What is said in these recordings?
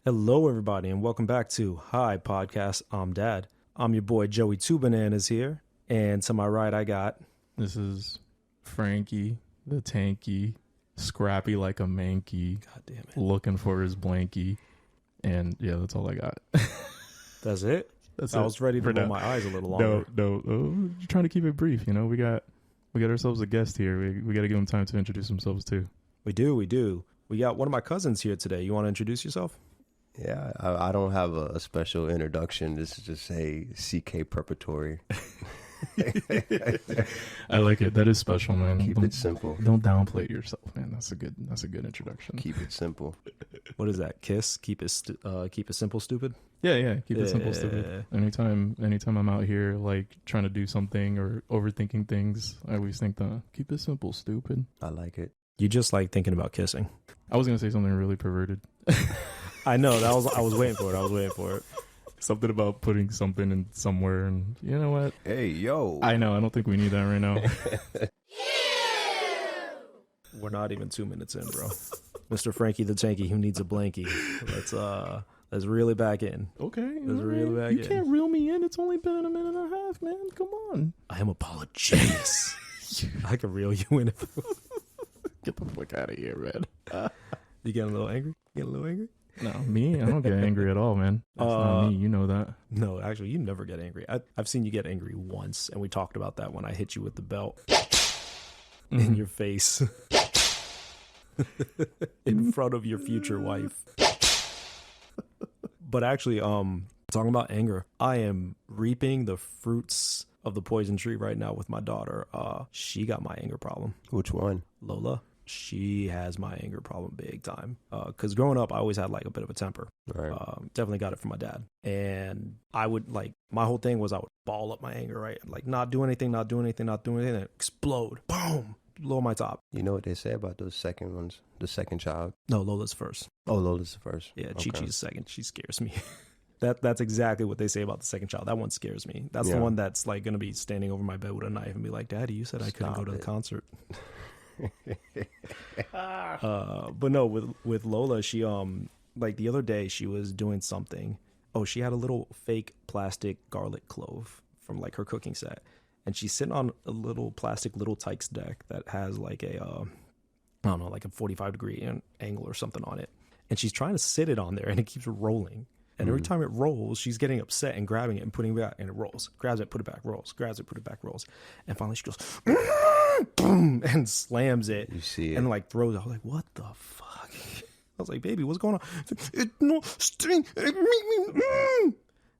Hello, everybody, and welcome back to Hi Podcast. I'm Dad. I'm your boy Joey Two Bananas here, and to my right, I got. This is Frankie, the tanky, scrappy like a manky. God damn it! Looking for his blankie, and yeah, that's all I got. That's it. I was ready to roll my eyes a little longer. No, you're trying to keep it brief. You know, we got ourselves a guest here. We got to give him time to introduce themselves too. We do. We got one of my cousins here today. You want to introduce yourself? Yeah, I don't have a special introduction. This is just say CK Preparatory. I like it. That is special, man. Keep it simple. Don't downplay yourself, man. That's a good introduction. Keep it simple. What is that? KISS? Keep it simple, stupid. Yeah. Keep it simple, stupid. Anytime I'm out here like trying to do something or overthinking things, I always think keep it simple, stupid. I like it. You just like thinking about kissing. I was gonna say something really perverted. I know I was waiting for it. Something about putting something in somewhere, and you know what? Hey, yo. I know. I don't think we need that right now. We're not even 2 minutes in, bro. Mr. Frankie the Tanky, who needs a blankie? Let's reel it back in. Okay. Let's reel it back in. You can't reel me in. It's only been a minute and a half, man. Come on. I am apologious. I can reel you in. Get the fuck out of here, man. You getting a little angry? No, me? I don't get angry at all, man. That's not me. You know that. No, actually, you never get angry. I've seen you get angry once, and we talked about that when I hit you with the belt in your face in front of your future wife. But actually, talking about anger, I am reaping the fruits of the poison tree right now with my daughter. She got my anger problem. Which one? Lola. She has my anger problem big time. Because growing up, I always had like a bit of a temper. Right. Definitely got it from my dad. And I would my whole thing was I would ball up my anger, right? Like not do anything, and explode. Boom. Blow my top. You know what they say about those second ones? The second child? No, Lola's first. Oh, Lola's the first. Yeah, Okay. Chi-Chi's second. She scares me. That's exactly what they say about the second child. That one scares me. That's the one that's like going to be standing over my bed with a knife and be like, Daddy, you said I couldn't go to the concert. But no, with Lola, she like the other day she was doing something. Oh, she had a little fake plastic garlic clove from like her cooking set, and she's sitting on a little plastic Little Tikes deck that has like a I don't know, like a 45-degree angle or something on it, and she's trying to sit it on there, and it keeps rolling. And every time it rolls, she's getting upset and grabbing it and putting it back, and it rolls. Grabs it, put it back, rolls. Grabs it, put it back, rolls. And finally she goes, boom, and slams it. You see it. And like throws it. I was like, what the fuck? I was like, baby, what's going on? It no sting.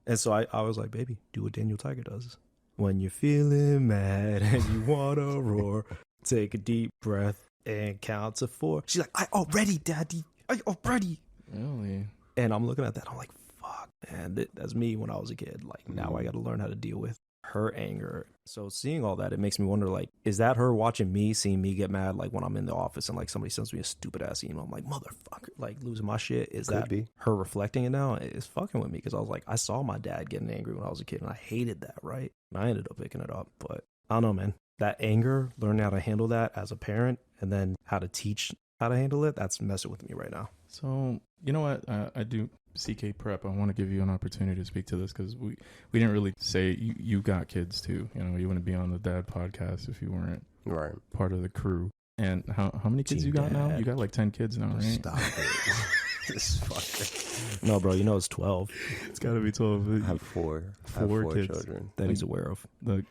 And so I was like, baby, do what Daniel Tiger does. When you're feeling mad and you want to roar, take a deep breath and count to 4. She's like, I already, Daddy. Really? And I'm looking at that. I'm like, fuck, man, that's me when I was a kid. Like, now I got to learn how to deal with her anger. So seeing all that, it makes me wonder, like, is that her watching me, seeing me get mad, like when I'm in the office and like somebody sends me a stupid ass email? I'm like, motherfucker, like losing my shit. Is that her reflecting it now? It's fucking with me because I was like, I saw my dad getting angry when I was a kid and I hated that, right? And I ended up picking it up. But I don't know, man. That anger, learning how to handle that as a parent and then how to teach how to handle it, that's messing with me right now. So, you know what? I do CK Prep. I want to give you an opportunity to speak to this because we didn't really say you got kids too. You know, you wouldn't be on the Dad podcast if you weren't part of the crew. And how many kids you got now? You got like 10 kids now, right? Stop it. This fucker. No, bro, you know it's 12. It's got to be 12. I have four kids children That he's aware of. The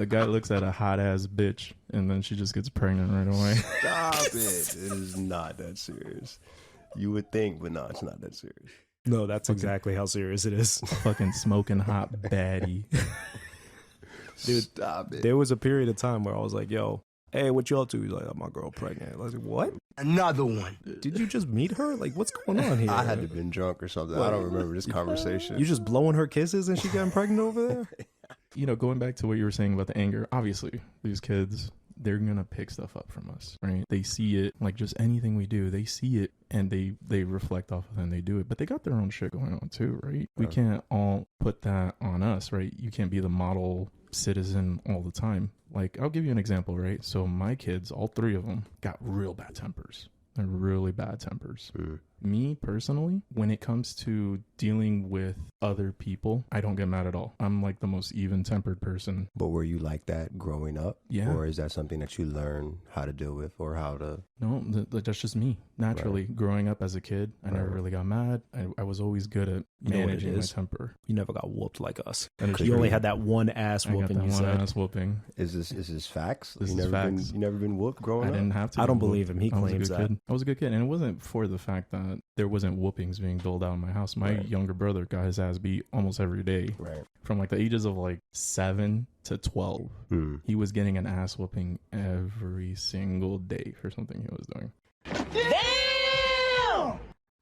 guy looks at a hot ass bitch and then she just gets pregnant right away. Stop it. It is not that serious. You would think, but no, it's not that serious. No, that's exactly how serious it is. Fucking smoking hot baddie. Dude, stop it. There was a period of time where I was like, yo, hey, what you up to? He's like, oh, my girl pregnant. I was like, what? Another one. Did you just meet her? Like, what's going on here? I had to have been drunk or something. I don't remember this conversation. You just blowing her kisses and she getting pregnant over there? You know, going back to what you were saying about the anger, obviously, these kids, they're going to pick stuff up from us, right? They see it, like just anything we do, they see it and they reflect off of it and they do it. But they got their own shit going on too, right? We can't all put that on us, right? You can't be the model citizen all the time. Like, I'll give you an example, right? So my kids, all 3 of them, got real bad tempers. They're really bad tempers. Me personally, when it comes to dealing with other people, I don't get mad at all. I'm like the most even-tempered person. But were you like that growing up? Yeah. Or is that something that you learn how to deal with or how to? No, that's just me. Naturally, growing up as a kid, I never really got mad. I was always good at managing my temper. You never got whooped like us. That is You true. only had that one ass I got whooping. that You one said. ass whooping. Is this facts? This you is never facts. Been, you never been whooped growing I up? didn't have to. I don't be believe whooped. him. He I was a claims good that. kid. I was a good kid, and it wasn't for the fact that there wasn't whoopings being doled out in my house. My younger brother got his ass beat almost every day. Right. From like the ages of like 7 to 12. He was getting an ass whooping every single day for something he was doing. Damn!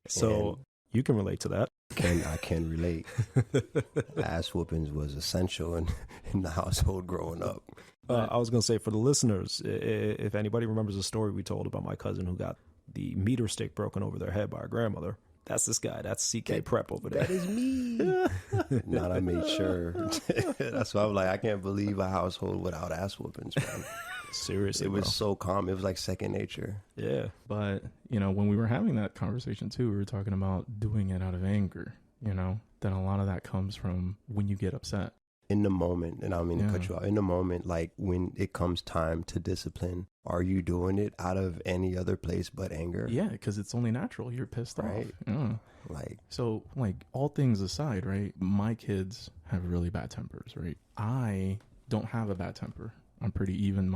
So you can relate to that. I can relate. Ass whoopings was essential in the household growing up. I was going to say, for the listeners, if anybody remembers the story we told about my cousin who got the meter stick broken over their head by her grandmother, that's this guy. That's CK Prep over there. That is me. Not I made sure. That's why I'm like, I can't believe a household without ass whoopings, man. Seriously, It was bro. so calm. It was like second nature. Yeah. But, you know, when we were having that conversation too, we were talking about doing it out of anger, you know, then a lot of that comes from when you get upset. In the moment, and I don't mean to cut you out, in the moment, like when it comes time to discipline, are you doing it out of any other place but anger? Yeah, because it's only natural. You're pissed Right. off. Yeah. Like, So, like, all things aside, right? My kids have really bad tempers, right? I don't have a bad temper. I'm pretty even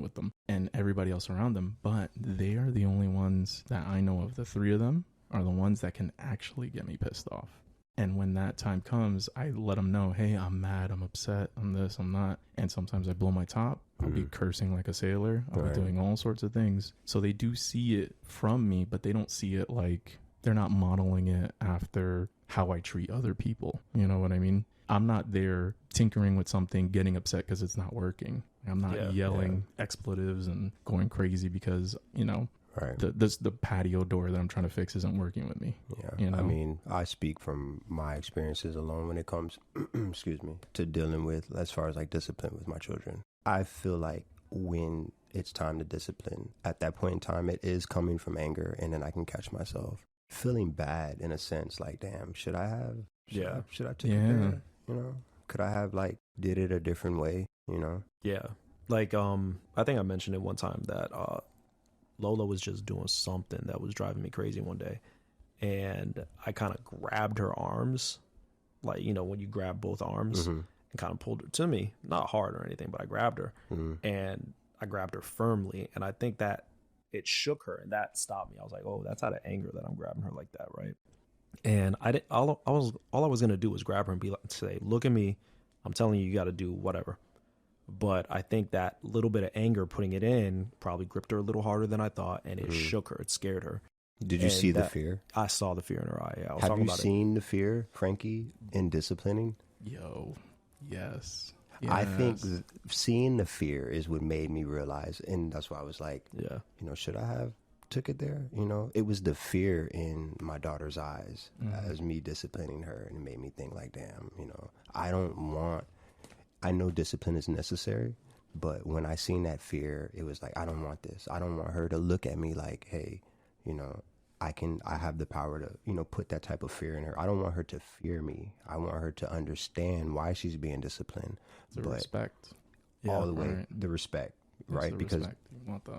with them and everybody else around them, but they are the only ones that I know of. The three of them are the ones that can actually get me pissed off. And when that time comes, I let them know, hey, I'm mad, I'm upset, I'm this, I'm not. And sometimes I blow my top. I'll be cursing like a sailor. I'll be doing all sorts of things. So they do see it from me, but they don't see it like, they're not modeling it after how I treat other people. You know what I mean? I'm not there tinkering with something, getting upset because it's not working. I'm not yelling expletives and going crazy because, you know, the patio door that I'm trying to fix isn't working with me. Yeah. You know? I mean, I speak from my experiences alone when it comes, excuse me, to dealing with, as far as like discipline with my children. I feel like when it's time to discipline, at that point in time, it is coming from anger, and then I can catch myself feeling bad in a sense, like, damn, should I take it there? You know, could I have like did it a different way? You know? Yeah. Like, I think I mentioned it one time that Lola was just doing something that was driving me crazy one day. And I kind of grabbed her arms, like, you know, when you grab both arms, and kind of pulled her to me, not hard or anything, but I grabbed her and I grabbed her firmly. And I think that it shook her and that stopped me. I was like, oh, that's out of anger that I'm grabbing her like that. Right. And all I was going to do was grab her and be like, say, look at me. I'm telling you, you got to do whatever. But I think that little bit of anger, putting it in, probably gripped her a little harder than I thought, and it shook her. It scared her. Did you see the fear? I saw the fear in her eye. Yeah, I was Have talking you about seen the fear, Frankie, in disciplining? Yo, yes. I think seeing the fear is what made me realize, and that's why I was like, you know, should I have took it there? You know, it was the fear in my daughter's eyes as me disciplining her, and it made me think like, damn, you know, I know discipline is necessary, but when I seen that fear, it was like, I don't want this. I don't want her to look at me like, hey, you know, I have the power to, you know, put that type of fear in her. I don't want her to fear me. I want her to understand why she's being disciplined. The respect. All the way, the respect, right? Because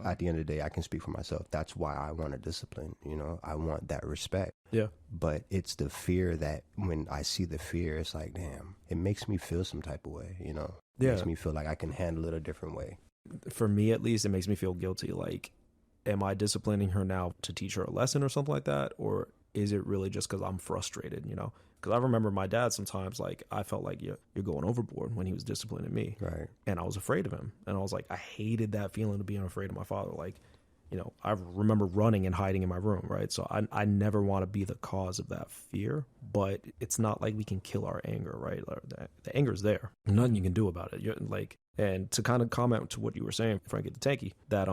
at the end of the day, I can speak for myself. That's why I want to discipline, you know, I want that respect. Yeah. But it's the fear that when I see the fear, it's like, damn, it makes me feel some type of way, you know? It makes me feel like I can handle it a different way. For me, at least, it makes me feel guilty. Like, am I disciplining her now to teach her a lesson or something like that? Or is it really just because I'm frustrated, you know? Because I remember my dad sometimes, like, I felt like you're going overboard when he was disciplining me. Right. And I was afraid of him. And I was like, I hated that feeling of being afraid of my father. Like, you know, I remember running and hiding in my room, right? So I never want to be the cause of that fear, but it's not like we can kill our anger, right? The anger's there. Nothing you can do about it. You're like, and to kind of comment to what you were saying, Frankie the Tanky, that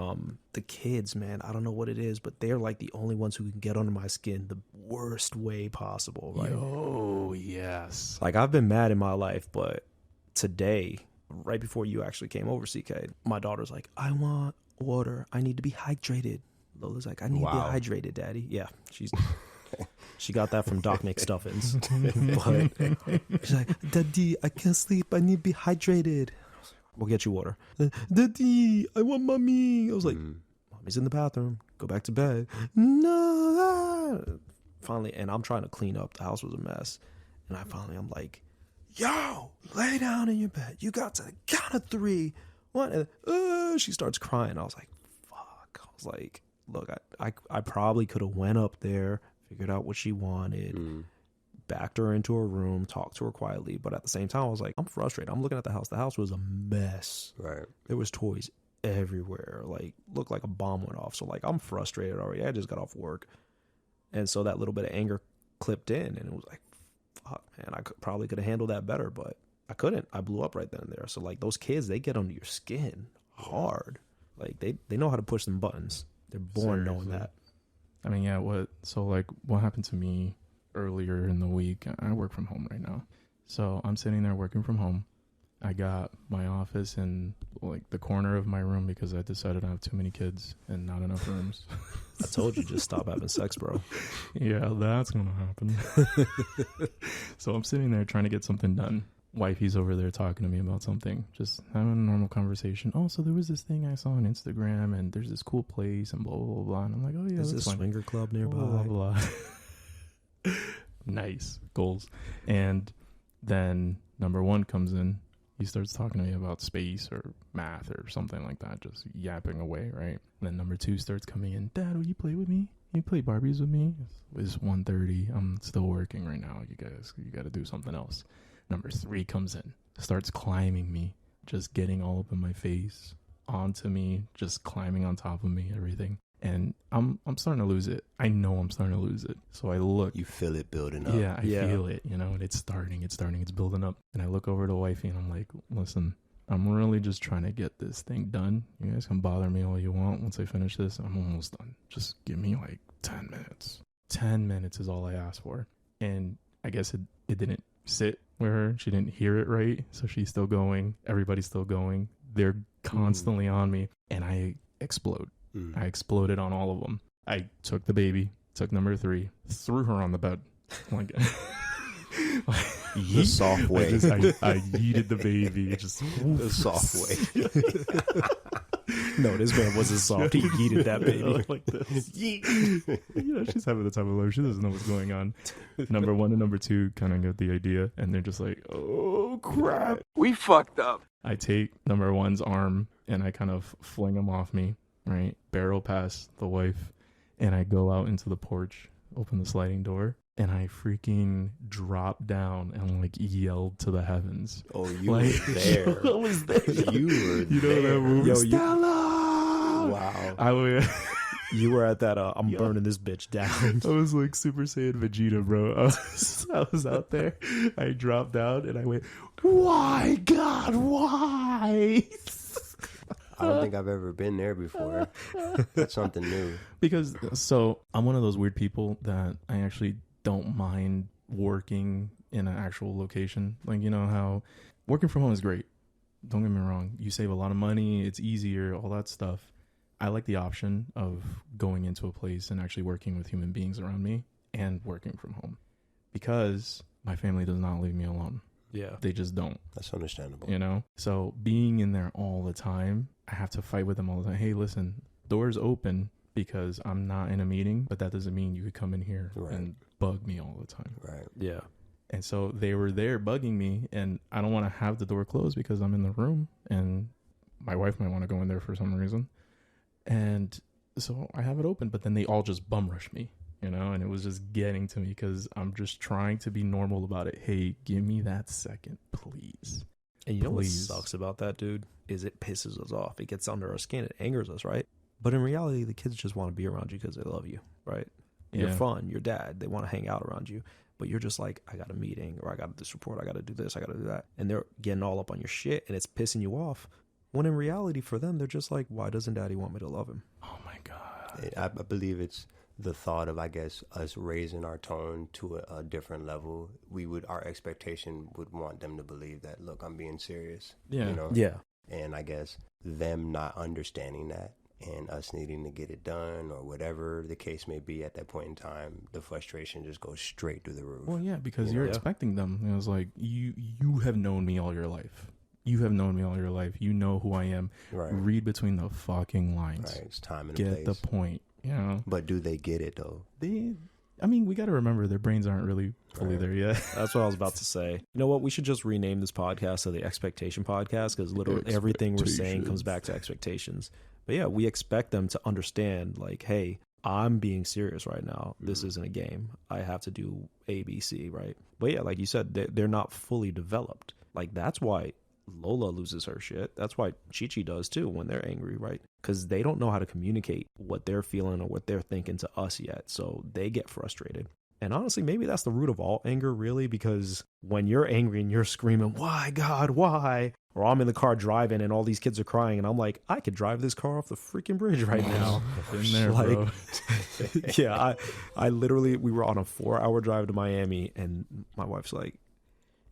the kids, man, I don't know what it is, but they're like the only ones who can get under my skin the worst way possible, right? Oh, yes. Like, I've been mad in my life, but today, right before you actually came over, CK, my daughter's like, I want water. I need to be hydrated. Lola's like, I need Wow. to be hydrated, Daddy. Yeah, she got that from Doc McStuffins. But she's like, Daddy, I can't sleep. I need to be hydrated. We'll get you water. Daddy, I want mommy. I was like, Mommy's in the bathroom. Go back to bed. No. Finally, and I'm trying to clean up. The house was a mess. And I'm like, yo, lay down in your bed. You got to the count of 3. 1. And she starts crying. I was like, fuck. I was like, look, I probably could have went up there, figured out what she wanted, backed her into her room, talked to her quietly. But at the same time, I was like, I'm frustrated. I'm looking at the house. The house was a mess. Right. There was toys everywhere. Like, looked like a bomb went off. So, like, I'm frustrated already. I just got off work. And so that little bit of anger clipped in. And it was like, fuck, man, I probably could have handled that better. But I couldn't. I blew up right then and there. So, like, those kids, they get under your skin hard. Like, they know how to push them buttons. They're born knowing that. I mean, yeah, what happened to me earlier in the week, I work from home right now. So I'm sitting there working from home. I got my office in like the corner of my room because I decided I have too many kids and not enough rooms. I told you, just stop having sex, bro. Yeah, that's going to happen. So I'm sitting there trying to get something done. Wifey's over there talking to me about something, just having a normal conversation. Oh, so there was this thing I saw on Instagram and there's this cool place and blah, blah, blah, blah. And I'm like, oh yeah, Is that's this fine. swinger club nearby? Blah, blah, blah. Nice goals. And then number 1 comes in. He starts talking to me about space or math or something like that, just yapping away, right? And then number 2 starts coming in. Dad, will you play with me? You play Barbies with me? It's 1:30. I'm still working right now. You got to do something else. Number 3 comes in, starts climbing me, just getting all up in my face, onto me, just climbing on top of me, everything. And I'm starting to lose it. I know I'm starting to lose it. So I look. You feel it building up. Yeah, I feel it, and it's starting, it's building up. And I look over to wifey and I'm like, listen, I'm really just trying to get this thing done. You guys can bother me all you want. Once I finish this, I'm almost done. Just give me like 10 minutes. 10 minutes is all I asked for. And I guess it didn't sit with her. She didn't hear it right. So she's still going. Everybody's still going. They're constantly on me. And I explode. I exploded on all of them. I took the baby, took number 3, threw her on the bed. Like, The soft way. I yeeted the baby. Just The soft way. No, this man wasn't soft. He yeeted that baby. like this. She's having the time of life. She doesn't know what's going on. Number 1 and number 2 kind of got the idea, and they're just like, oh, crap. We fucked up. I take number 1's arm, and I kind of fling him off me, right? Barrel past the wife, and I go out into the porch, open the sliding door, and I freaking dropped down and like yelled to the heavens. Oh, you were there. I was there. You were You know there. that movie? Yo, Stella! Wow. I was, You were at that, I'm burning this bitch down. I was like Super Saiyan Vegeta, bro. I was out there. I dropped down and I went, why, God, why? I don't think I've ever been there before. That's something new. Because, so, I'm one of those weird people that I actually don't mind working in an actual location. Like, you know how working from home is great. Don't get me wrong. You save a lot of money. It's easier, all that stuff. I like the option of going into a place and actually working with human beings around me and working from home. Because my family does not leave me alone. Yeah. They just don't. That's understandable. You know? So being in there all the time, I have to fight with them all the time. Hey, listen, doors open because I'm not in a meeting, but that doesn't mean you could come in here and bug me all the time. Right. Yeah. And so they were there bugging me, and I don't want to have the door closed because I'm in the room, and my wife might want to go in there for some reason. And so I have it open, but then they all just bum rush me, you know, and it was just getting to me because I'm just trying to be normal about it. Hey, give me that second, please. And you know what Please. sucks about that, dude, is it pisses us off. It gets under our skin. It angers us, right? But in reality, the kids just want to be around you because they love you, right? You're fun. You're dad. They want to hang out around you. But you're just like, I got a meeting, or I got this report. I got to do this. I got to do that. And they're getting all up on your shit, and it's pissing you off. When in reality, for them, they're just like, why doesn't daddy want me to love him? Oh, my God. I believe it's the thought of, I guess, us raising our tone to a different level. Our expectation would want them to believe that, look, I'm being serious. Yeah. You know? Yeah. And I guess them not understanding that and us needing to get it done or whatever the case may be at that point in time, the frustration just goes straight through the roof. Well, yeah, because You you're know? expecting them. It was like, you have known me all your life. You have known me all your life. You know who I am. Right. Read between the fucking lines. Right. It's time and Get the place. point. You know? But do they get it though? We got to remember their brains aren't really fully Right. there yet. That's what I was about to say. You know what? We should just rename this podcast to the Expectation Podcast, because literally everything we're saying comes back to expectations. But yeah, we expect them to understand, like, hey, I'm being serious right now. This isn't a game. I have to do A, B, C, right? But yeah, like you said, they're not fully developed. Like, that's why Lola loses her shit. That's why Chi-Chi does too when they're angry, right? Because they don't know how to communicate what they're feeling or what they're thinking to us yet. So they get frustrated. And honestly, maybe that's the root of all anger, really, because when you're angry and you're screaming, why, God, why? Or I'm in the car driving and all these kids are crying and I'm like, I could drive this car off the freaking bridge right now. In there, Like, bro. Yeah, I literally, we were on a 4-hour drive to Miami and my wife's like,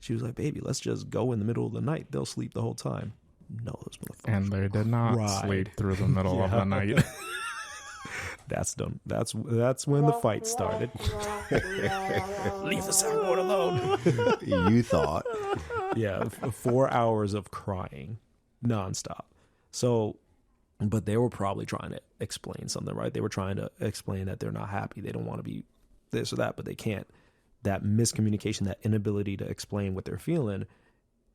she was like, baby, let's just go in the middle of the night. They'll sleep the whole time. No, those motherfuckers. And they did not Right. sleep through the middle of the night. That's done. That's when the fight started. Leave the soundboard alone. You thought. Yeah, 4 hours of crying nonstop. So, but they were probably trying to explain something, right? They were trying to explain that they're not happy. They don't want to be this or that, but they can't. That miscommunication, that inability to explain what they're feeling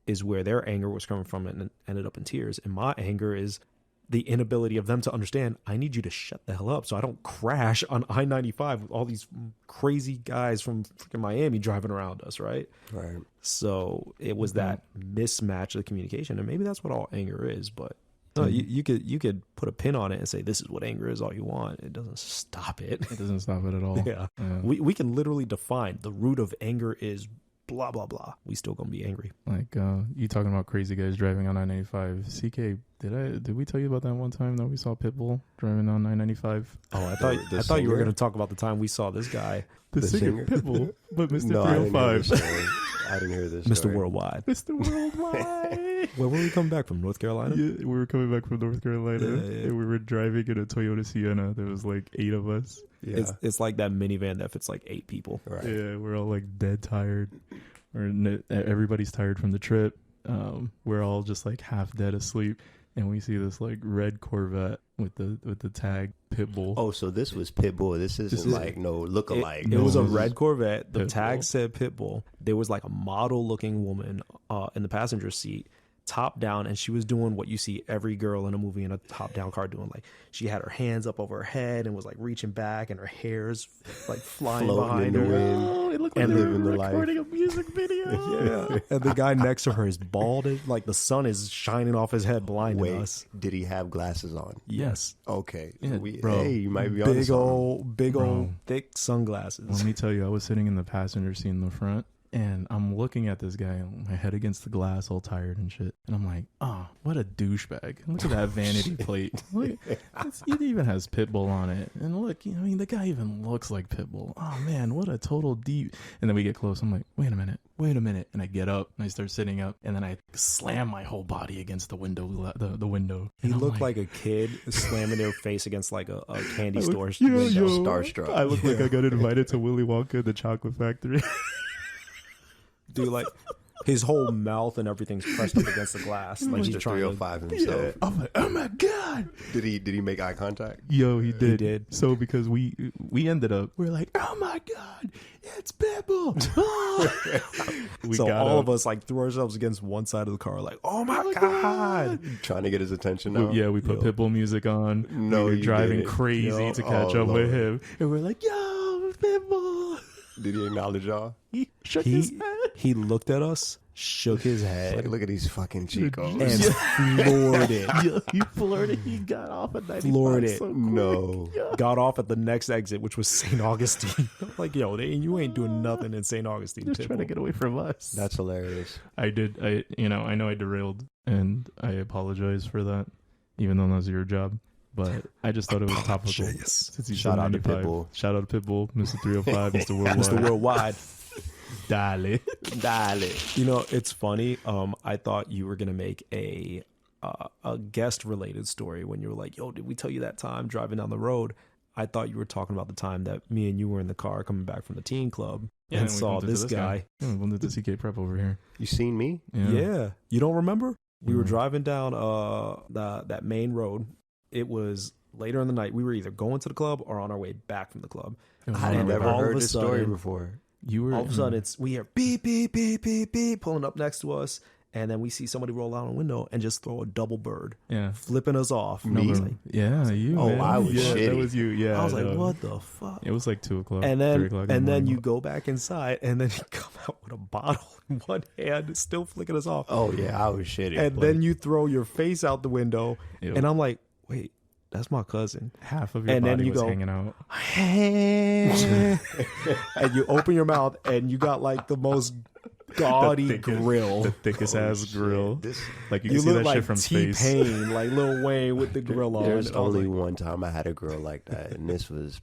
is where their anger was coming from and ended up in tears. And my anger is the inability of them to understand, I need you to shut the hell up so I don't crash on I-95 with all these crazy guys from freaking Miami driving around us, right? Right. So it was that mismatch of the communication, and maybe that's what all anger is. But no, you could put a pin on it and say this is what anger is all you want. It doesn't stop it. It doesn't stop it at all. Yeah, we can literally define the root of anger is blah blah blah. We still gonna be angry. Like you talking about crazy guys driving on 995. CK, did we tell you about that one time that we saw Pitbull driving on 995? Oh, I The thought you were singer? gonna talk about the time we saw this guy, The singer singer? Pitbull, but Mr. No, I didn't hear 305. this story. I didn't hear this. Mr. story. Worldwide. Mr. Worldwide. Where were we coming back from? North Carolina? Yeah, we were coming back from North Carolina, Yeah. and we were driving in a Toyota Sienna. There was like 8 of us. Yeah. It's like that minivan that fits like 8 people. Right. Yeah, we're all like dead tired. Everybody's tired from the trip. We're all just like half dead asleep, and we see this like red Corvette with the tag Pitbull. Oh, so this was Pitbull. This isn't like no look-alike. It was a This is red Corvette. The Pitbull. tag said Pitbull. There was like a model-looking woman in the passenger seat, top down, and she was doing what you see every girl in a movie in a top-down car doing. Like, she had her hands up over her head and was like reaching back, and her hair's like flying Floating in behind the her. wind. Oh, it looked like And they were living the life. recording a music video. Yeah, and the guy next to her is balded. Like the sun is shining off his head, blinding Wait, us. did he have glasses on? Yes, Okay. Yeah, bro. Hey, you might be on big old, Bro. thick sunglasses. Let me tell you, I was sitting in the passenger seat in the front, and I'm looking at this guy, my head against the glass, all tired and shit. And I'm like, oh, what a douchebag. Look at that vanity plate. Look, it even has Pitbull on it. And look, I mean, the guy even looks like Pitbull. Oh, man, what a total deep. And then we get close. I'm like, wait a minute. And I get up, and I start sitting up, and then I slam my whole body against the window. The window. He And I'm looked like a kid slamming their face against like a candy store. yeah, window. yo. Starstruck. I look like I got invited to Willy Wonka and the Chocolate Factory. Dude, like his whole mouth and everything's pressed up against the glass. Like he's Mr. trying to. 305 himself. I'm like, oh my God. Did he make eye contact? Yo, he did. did. So because we ended up, we're like, oh my God, it's Pitbull. Oh. We So got all up. of us like threw ourselves against one side of the car, like, oh my God. Trying to get his attention now? Yeah, we put Yo. Pitbull music on. No, we were you driving didn't. crazy Yo. to catch Oh, up with Lord. him. And we're like, yo, Pitbull. Did he acknowledge y'all? He shook his He head. he looked at us, shook his Like, head, look at these fucking Chicos. and floored it. Yo, he floored it. He got off at 95 Floored it. so quick. No. Yo. Got off at the next exit, which was St. Augustine. I'm like, yo, you ain't doing nothing in St. Augustine. Just trying to Pitbull. get away from us. That's hilarious. I know I derailed, and I apologize for that, even though that was your job. But I just thought it was topical. Since he's Shout out to 95. Pitbull. Shout out to Pitbull, Mr. 305, Mr. Worldwide. Mr. Worldwide. Dale. You know, it's funny. I thought you were gonna make a a guest related story when you were like, yo, did we tell you that time driving down the road? I thought you were talking about the time that me and you were in the car coming back from the teen club and saw this guy. Yeah, we went to CK Prep over here. You seen me? Yeah. You don't remember? We were driving down that main road. It was later in the night. We were either going to the club or on our way back from the club. I had never heard this story before. You were all of a sudden we hear beep, beep, beep, beep, beep pulling up next to us. And then we see somebody roll out a window and just throw a double bird, flipping us off. Me? Like, you. Oh, man. I was shitty. That was you. Yeah, I was like, what the fuck? It was like 2:00, and 3 o'clock. And then you go back inside, and then you come out with a bottle in one hand, still flicking us off. Oh yeah, I was shitty. And then you throw your face out the window, and I'm like, wait, that's my cousin. Half of your body was hanging out. And you open your mouth, and you got like the most gaudy grill, the thickest ass grill. Like you see that look like shit from space. T-Pain, like Lil Wayne with the grill on. There's only one time I had a girl like that, and this was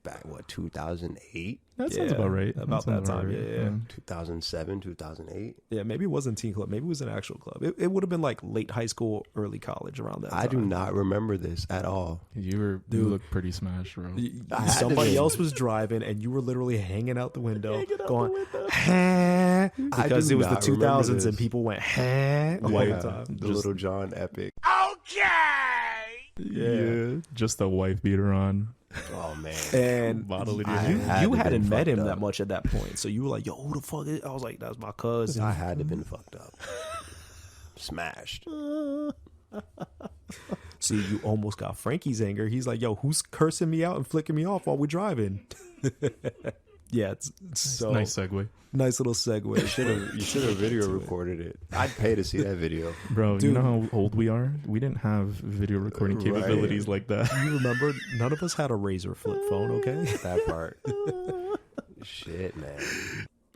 back 2008. That sounds about right. About that time, yeah. 2007, 2008. Yeah, maybe it wasn't teen club. Maybe it was an actual club. It would have been like late high school, early college around that time. I do not remember this at all. You look pretty smashed, bro. Somebody else was driving, and you were literally hanging out the window, going, because it was the 2000s, and people went, all the time. The Little John epic. Yeah, just a wife beater on. Oh man! And you hadn't met him that much at that point, so you were like, "Yo, who the fuck is?" I was like, "That's my cousin." I had to been fucked up, smashed. See, you almost got Frankie's anger. He's like, "Yo, who's cursing me out and flicking me off while we're driving?" Yeah, it's so nice segue. Nice little segue. You should have video recorded it. I'd pay to see that video, bro. Dude, you know how old we are? We didn't have video recording capabilities like that. You remember? None of us had a Razor flip phone. Okay, that part. Shit, man.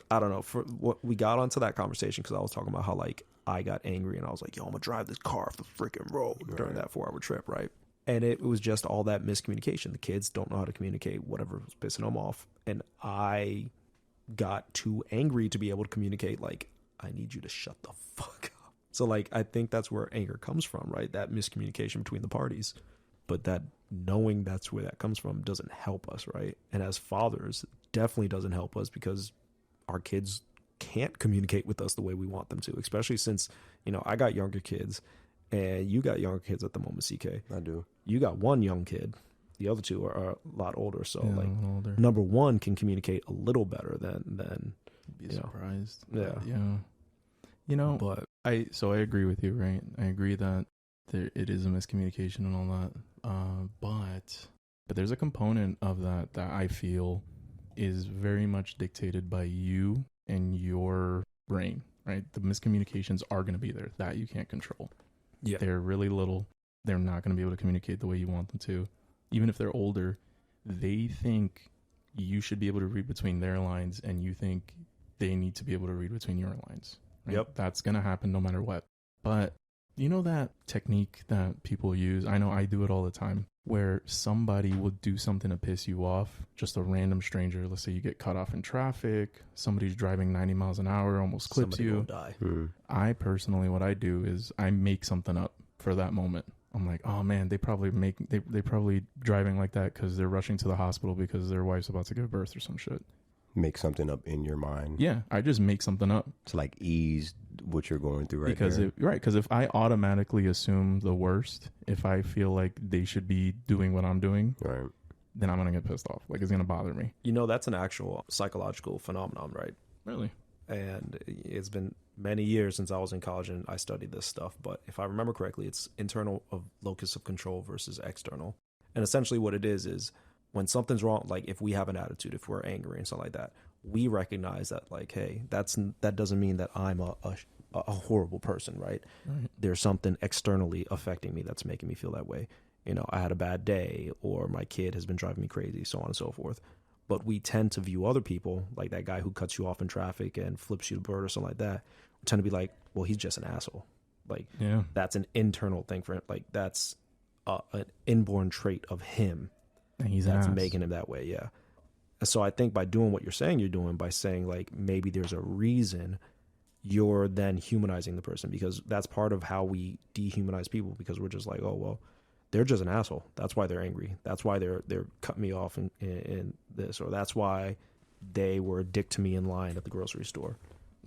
I don't know. For what we got onto that conversation because I was talking about how like I got angry and I was like, "Yo, I'm gonna drive this car off the freaking road" during that 4-hour trip, right? And it was just all that miscommunication. The kids don't know how to communicate whatever was pissing them off. And I got too angry to be able to communicate, like, I need you to shut the fuck up. So, like, I think that's where anger comes from, right? That miscommunication between the parties. But that knowing that's where that comes from doesn't help us, right? And as fathers, definitely doesn't help us because our kids can't communicate with us the way we want them to, especially since, you know, I got younger kids. And you got younger kids at the moment, CK. I do. You got one young kid. The other two are a lot older. So, yeah, like, older. Number one can communicate a little better than be surprised. Yeah. You know, but I agree with you, right? I agree that it is a miscommunication and all that. But there's a component of that I feel is very much dictated by you and your brain, right? The miscommunications are going to be there that you can't control. Yeah. They're really little. They're not going to be able to communicate the way you want them to. Even if they're older, they think you should be able to read between their lines and you think they need to be able to read between your lines. Right? Yep. That's going to happen no matter what. But you know that technique that people use? I know I do it all the time, where somebody will do something to piss you off, just a random stranger. Let's say you get cut off in traffic, somebody's driving 90 miles an hour, almost clips somebody you. will die. I personally, what I do is I make something up for that moment. I'm like, oh man, they probably driving like that because they're rushing to the hospital because their wife's about to give birth or some shit. Make something up in your mind. Yeah, I just make something up to like ease what you're going through because if I automatically assume the worst, if I feel like they should be doing what I'm doing, right, then I'm gonna get pissed off. Like it's gonna bother me. You know, that's an actual psychological phenomenon, right? Really? And it's been many years since I was in college and I studied this stuff. But if I remember correctly, it's internal of locus of control versus external. And essentially what it is when something's wrong, like if we have an attitude, if we're angry and stuff like that, we recognize that like, hey, that doesn't mean that I'm a horrible person, right? There's something externally affecting me that's making me feel that way. You know, I had a bad day or my kid has been driving me crazy, so on and so forth. But we tend to view other people, like that guy who cuts you off in traffic and flips you the bird or something like that, we tend to be like, well, he's just an asshole. Like, that's an internal thing for him. Like, that's an inborn trait of him. And he's that's making him that way, yeah. And so I think by doing what you're saying, by saying, like, maybe there's a reason you're then humanizing the person, because that's part of how we dehumanize people, because we're just like, oh, well, they're just an asshole. That's why they're angry. That's why they're cutting me off in this, or that's why they were a dick to me in line at the grocery store.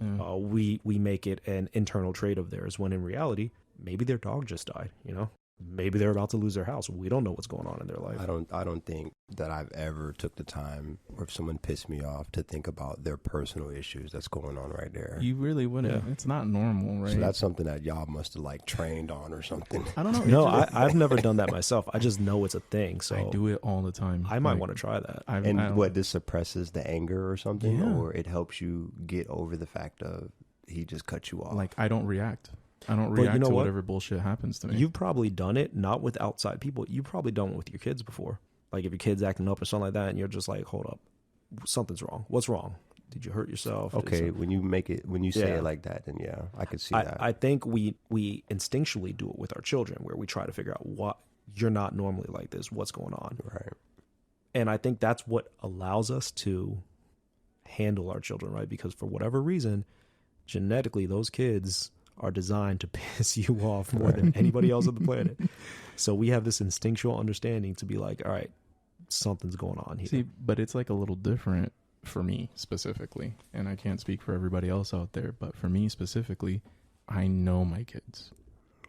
Yeah. We make it an internal trait of theirs, when in reality, maybe their dog just died, you know? Maybe they're about to lose their house. We don't know what's going on in their life. I don't think that I've ever took the time, or if someone pissed me off, to think about their personal issues that's going on right there. You really wouldn't. Yeah. It's not normal, right? So that's something that y'all must have like trained on or something. I don't know. No, I've never done that myself. I just know it's a thing. So I do it all the time. I might want to try that. And what, this suppresses the anger or something, Yeah. or it helps you get over the fact of he just cut you off. Like, I don't react. I don't But you react know to what? whatever bullshit happens to me. You've probably done it, not with outside people. You've probably done it with your kids before. Like if your kid's acting up or something like that, and you're just like, hold up, something's wrong. What's wrong? Did you hurt yourself? Okay, when you say Yeah. it like that, then yeah, I could see that. I think we instinctually do it with our children, where we try to figure out what, you're not normally like this. What's going on? Right. And I think that's what allows us to handle our children, right? Because for whatever reason, genetically, those kids are designed to piss you off more than anybody else on the planet. So we have this instinctual understanding to be like, all right, something's going on here. See, but it's like a little different for me specifically, and I can't speak for everybody else out there, but for me specifically, I know my kids.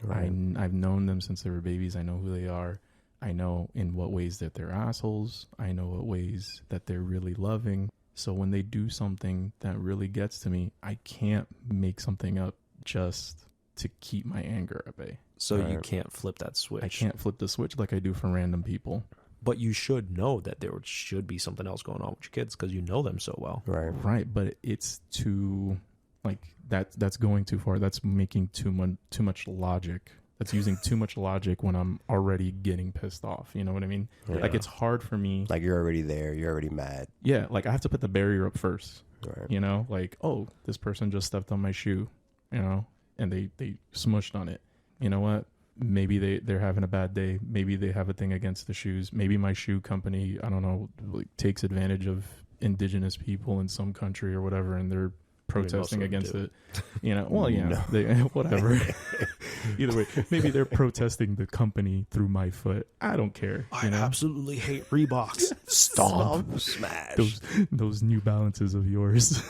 Right. I've known them since they were babies. I know who they are. I know in what ways that they're assholes. I know what ways that they're really loving. So when they do something that really gets to me, I can't make something up just to keep my anger at bay. So you Right. can't flip that switch. I can't flip the switch like I do for random people. But you should know that there should be something else going on with your kids, because you know them so well. Right. Right, but it's too, like, that's going too far. That's making too much logic. That's using too much logic when I'm already getting pissed off. You know what I mean? Yeah. Like, it's hard for me. Like you're already there. You're already mad. Yeah, like I have to put the barrier up first. Right. You know, like, oh, this person just stepped on my shoe, you know, and they smushed on it. You know what? Maybe they're having a bad day. Maybe they have a thing against the shoes. Maybe my shoe company, I don't know, like, takes advantage of indigenous people in some country or whatever, and they're protesting against it. You know, well, yeah, No. they, whatever. Either way, maybe they're protesting the company through my foot. I don't care. I You know? absolutely hate Reeboks. Stomp. Smash. Those New Balances of yours.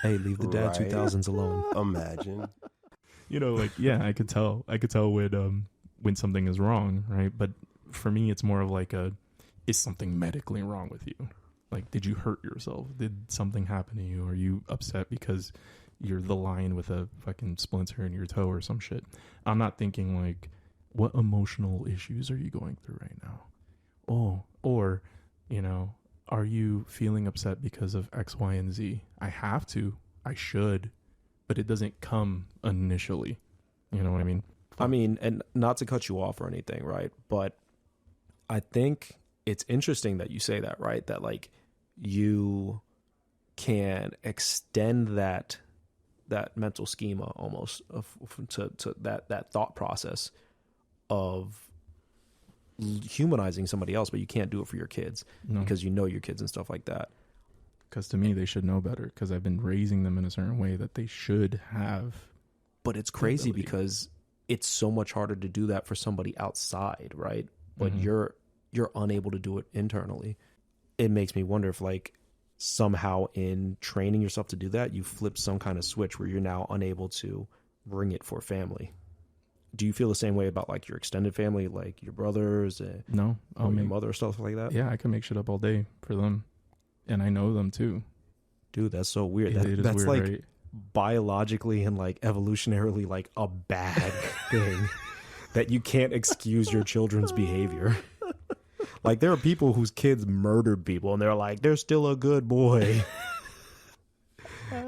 Hey, leave the dad Right. 2000s alone. Imagine. You know, like, yeah, I could tell when something is wrong, right? But for me, it's more of like is something medically wrong with you? Like, did you hurt yourself? Did something happen to you? Are you upset because you're the lion with a fucking splinter in your toe or some shit? I'm not thinking like, what emotional issues are you going through right now? Oh, or, you know, are you feeling upset because of X, Y, and Z? I have to. I should. But it doesn't come initially. You know what I mean? I mean, and not to cut you off or anything, right? But I think it's interesting that you say that, right? That like you can extend that mental schema almost to that thought process of humanizing somebody else, but you can't do it for your kids because you know your kids and stuff like that. Because to me, they should know better, because I've been raising them in a certain way that they should have. But it's crazy ability. because it's so much harder to do that for somebody outside, right? But you're unable to do it internally. It makes me wonder if like somehow in training yourself to do that, you flip some kind of switch where you're now unable to bring it for family. Do you feel the same way about like your extended family, like your brothers No, or your mother or stuff like that? Yeah, I can make shit up all day for them, and I know them too. Dude, that's so weird. It is That's weird, like right? biologically and like evolutionarily like a bad thing that you can't excuse your children's behavior. Like there are people whose kids murdered people and they're like, they're still a good boy.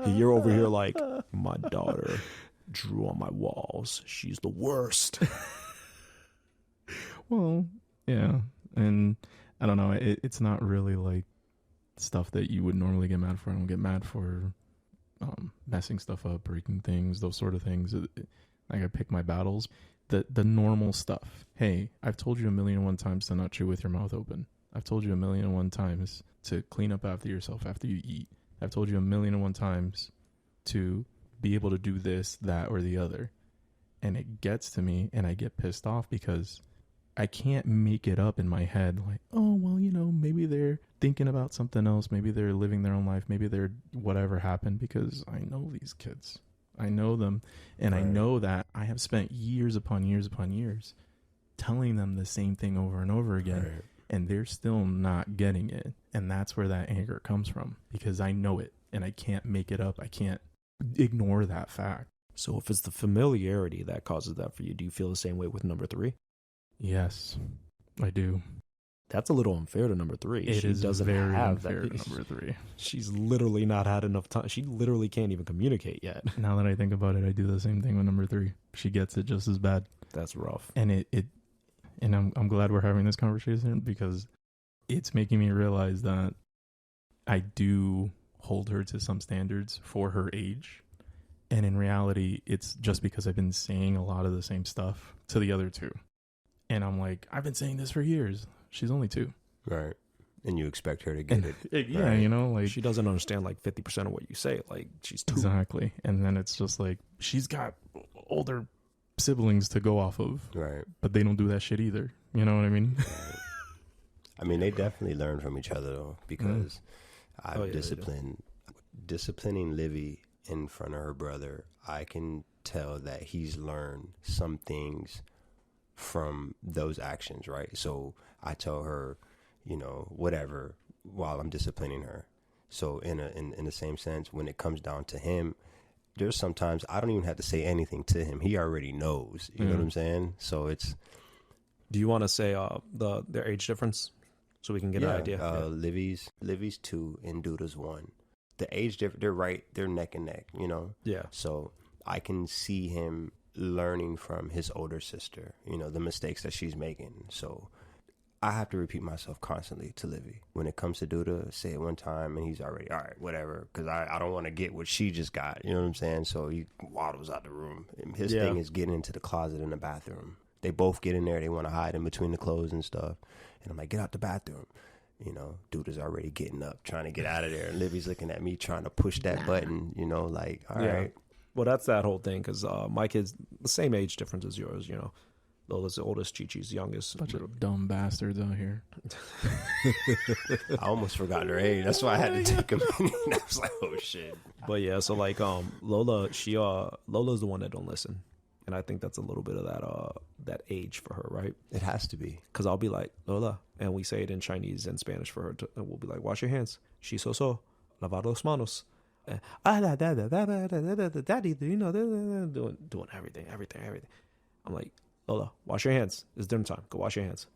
You're over here like, my daughter drew on my walls. She's the worst. Well, yeah, and I don't know. It's not really like stuff that you would normally get mad for. I don't get mad for messing stuff up, breaking things, those sort of things. Like I pick my battles. The normal stuff. Hey, I've told you 1,000,001 times to not chew with your mouth open. I've told you 1,000,001 times to clean up after yourself after you eat. I've told you 1,000,001 times to be able to do this, that, or the other. And it gets to me and I get pissed off because I can't make it up in my head like, oh, well, maybe they're thinking about something else. Maybe they're living their own life. Maybe they're whatever happened, because I know these kids. I know them. And I know that I have spent years upon years upon years telling them the same thing over and over again. Right. And they're still not getting it. And that's where that anger comes from, because I know it and I can't make it up. I can't ignore that fact. So if it's the familiarity that causes that for you, do you feel the same way with number 3? Yes, I do. That's a little unfair to number 3. It is doesn't very have unfair that. to number 3. She's literally not had enough time. She literally can't even communicate yet. Now that I think about it, I do the same thing with number 3. She gets it just as bad. That's rough. And I'm glad we're having this conversation, because it's making me realize that I do hold her to some standards for her age. And in reality, it's just because I've been saying a lot of the same stuff to the other 2. And I'm like, I've been saying this for years. She's only 2. Right. And you expect her to get it. Yeah, right. like She doesn't understand like 50% of what you say. Like, she's 2. exactly. And then it's just like, she's got older siblings to go off of. Right. But they don't do that shit either. You know what I mean? Right. I mean, they definitely learn from each other, though, because I've disciplining Livy in front of her brother. I can tell that he's learned some things from those actions, right? So I tell her, whatever, while I'm disciplining her. So in the same sense, when it comes down to him, there's sometimes I don't even have to say anything to him. He already knows. You know what I'm saying? So it's. Do you want to say their age difference so we can get an idea? Livy's 2 and Duda's 1. The age difference, they're right. They're neck and neck. Yeah. So I can see him learning from his older sister, the mistakes that she's making. So I have to repeat myself constantly to Livy. When it comes to Duda, say it one time and he's already, all right, whatever, because I don't want to get what she just got. You know what I'm saying? So he waddles out the room. And his thing is getting into the closet in the bathroom. They both get in there. They want to hide in between the clothes and stuff. And I'm like, get out the bathroom. Duda's already getting up, trying to get out of there. And Livy's looking at me, trying to push that button, like, all right. Well, that's that whole thing, because my kids, the same age difference as yours, Lola's the oldest, Chi-Chi's the youngest. Bunch of dumb bastards out here. I almost forgot her age. That's why I had to take a minute. I was like, oh, shit. But yeah, so like Lola, Lola's the one that don't listen. And I think that's a little bit of that age for her, right? It has to be. Because I'll be like, Lola, and we say it in Chinese and Spanish for her, and we'll be like, wash your hands. Shisoso, lavar los manos. Daddy, doing everything. I'm like, Lola, wash your hands. It's dinner time. Go wash your hands.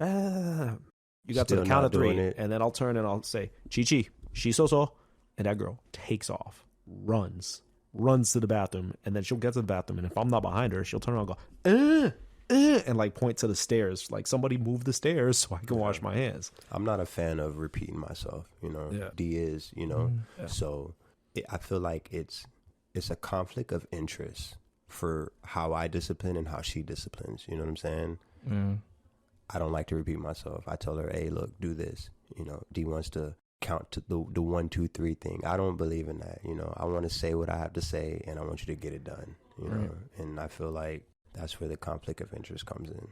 You got Still to the count of 3, it. and then I'll turn and I'll say, Chi-Chi, shisoso. And that girl takes off, runs to the bathroom, and then she'll get to the bathroom, and if I'm not behind her, she'll turn around and go, and like point to the stairs, like somebody move the stairs so I can wash my hands. I'm not a fan of repeating myself, D is, so I feel like it's a conflict of interest for how I discipline and how she disciplines, you know what I'm saying? I don't like to repeat myself. I tell her, hey, look, do this, D wants to count to the 1, 2, 3 thing. I don't believe in that. I want to say what I have to say, and I want you to get it done. Right. And I feel like that's where the conflict of interest comes in.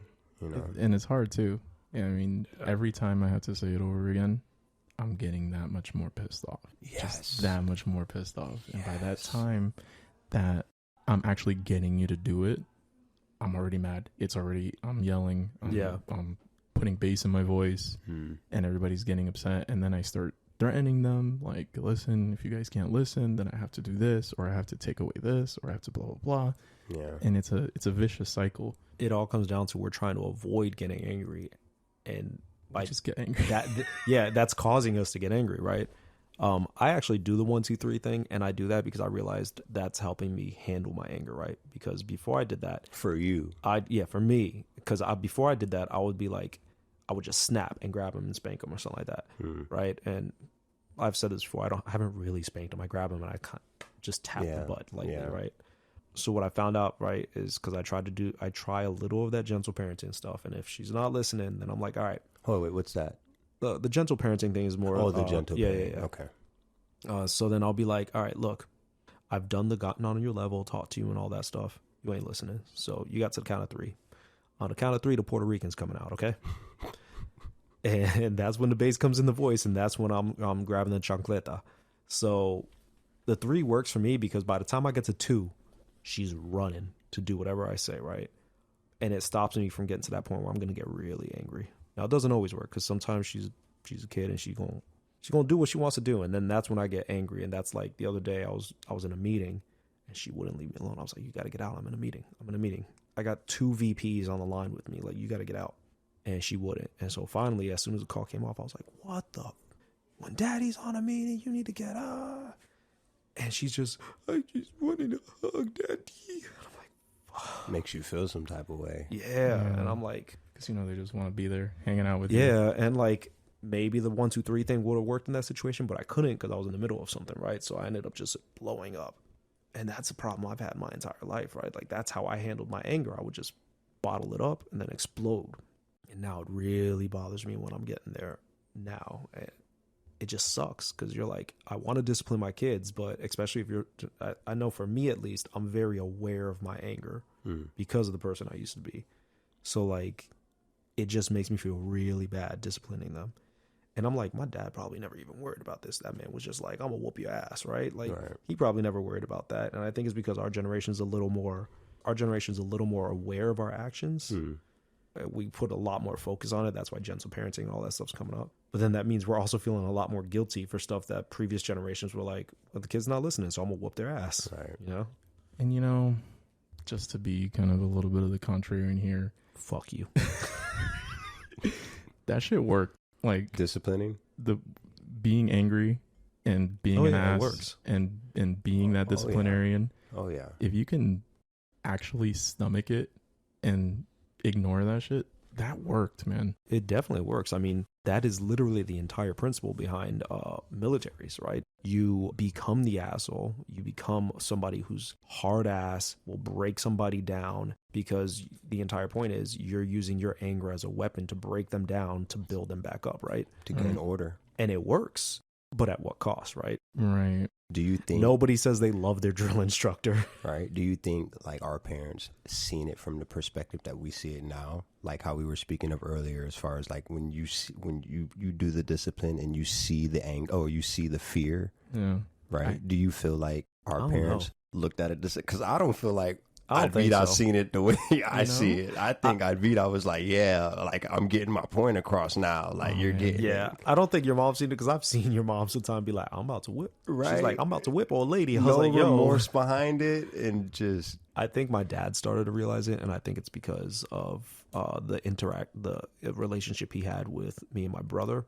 And it's hard too. Yeah, I mean, every time I have to say it over again, I'm getting that much more pissed off. Yes, just that much more pissed off. And by that time that I'm actually getting you to do it, I'm already mad. I'm yelling. I'm putting bass in my voice, and everybody's getting upset. And then I start threatening them, like, listen, if you guys can't listen, then I have to do this, or I have to take away this, or I have to blah, blah, blah. Yeah. And it's a vicious cycle. It all comes down to we're trying to avoid getting angry, and I just get angry. That's causing us to get angry, right? I actually do the 1, 2, 3 thing, and I do that because I realized that's helping me handle my anger, right? Because before I did that, for you, for me, because before I did that, I would be like, I would just snap and grab him and spank him or something like that, right? And I've said this before, I haven't really spanked him. I grab him and I just tap the butt lightly, right? So what I found out, right, is because I try a little of that gentle parenting stuff, and if she's not listening, then I'm like, all right. Oh wait, what's that? The gentle parenting thing is more. The gentle. Yeah. Okay. So then I'll be like, all right, look, I've done the gotten on your level, talked to you and all that stuff. You ain't listening. So you got to the count of 3. On the count of 3, the Puerto Rican's coming out, okay? And that's when the bass comes in the voice, and that's when I'm grabbing the chancleta. So the 3 works for me because by the time I get to 2, she's running to do whatever I say, right? And it stops me from getting to that point where I'm going to get really angry. Now, it doesn't always work because sometimes she's a kid and she's gonna do what she wants to do, and then that's when I get angry. And that's like the other day I was in a meeting and she wouldn't leave me alone. I was like, you got to get out. I'm in a meeting. I got 2 VPs on the line with me. Like, you got to get out. And she wouldn't. And so finally, as soon as the call came off, I was like, what the? When daddy's on a meeting, you need to get out. And she's just, I just wanted to hug daddy. And I'm like, fuck. Makes you feel some type of way. Yeah. And I'm like, because, they just want to be there hanging out with you. Yeah. And like, maybe the 1, 2, 3 thing would have worked in that situation, but I couldn't because I was in the middle of something, right? So I ended up just blowing up. And that's a problem I've had my entire life, right? Like, that's how I handled my anger. I would just bottle it up and then explode. And now it really bothers me when I'm getting there now. And it just sucks because you're like, I want to discipline my kids, but especially if I know for me at least, I'm very aware of my anger because of the person I used to be. So like, it just makes me feel really bad disciplining them. And I'm like, my dad probably never even worried about this. That man was just like, I'm gonna whoop your ass, right? Like, He probably never worried about that. And I think it's because our generation's a little more aware of our actions. We put a lot more focus on it. That's why gentle parenting and all that stuff's coming up. But then that means we're also feeling a lot more guilty for stuff that previous generations were like, well, the kid's not listening, so I'm gonna whoop their ass. Right. And just to be kind of a little bit of the contrarian here, fuck you. That shit worked. Like, disciplining, the being angry and being an ass works. and being that disciplinarian. Oh yeah. If you can actually stomach it and ignore that shit, that worked, man. It definitely works. I mean, that is literally the entire principle behind militaries, right? You become the asshole. You become somebody who's hard ass, will break somebody down, because the entire point is you're using your anger as a weapon to break them down, to build them back up, right? To gain order. And it works, but at what cost, right? Right. Do you think nobody says they love their drill instructor? Right. Do you think like our parents seen it from the perspective that we see it now? Like how we were speaking of earlier, as far as like when you do the discipline and you see the anger, or you see the fear. Yeah. Right. Do you feel like our parents looked at it this? Because I don't feel like I've seen it the way I see it. I think I was like, yeah, like I'm getting my point across now. Like you're getting it. I don't think your mom's seen it, because I've seen your mom sometimes be like, I'm about to whip. Right. She's like, I'm about to whip old lady. I No was like, yo. remorse behind it, and just. I think my dad started to realize it, and I think it's because of the relationship he had with me and my brother,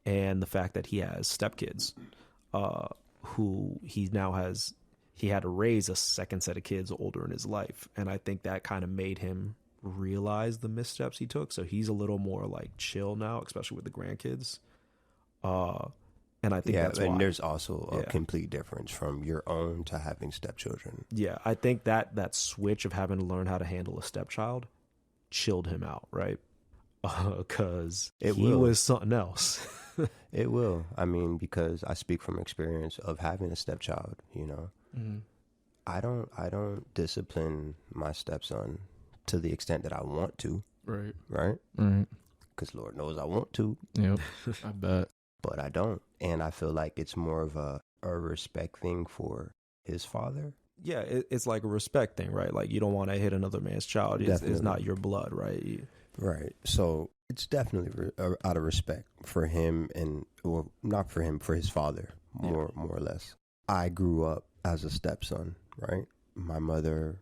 and the fact that he has stepkids, who he had to raise a second set of kids older in his life. And I think that kind of made him realize the missteps he took. So he's a little more like chill now, especially with the grandkids. And I think that's why. And there's also a complete difference from your own to having stepchildren. Yeah, I think that switch of having to learn how to handle a stepchild chilled him out, right? Because he was something else. It will. I mean, because I speak from experience of having a stepchild, Mm-hmm. I don't discipline my stepson to the extent that I want to. Right. Right? Right. Because Lord knows I want to. Yep. I bet. But I don't. And I feel like it's more of a respect thing for his father. Yeah, it's like a respect thing, right? Like, you don't want to hit another man's child. It's not your blood, right? Right. So it's definitely out of respect for him, or not for him, for his father, more or less. I grew up as a stepson, right? My mother,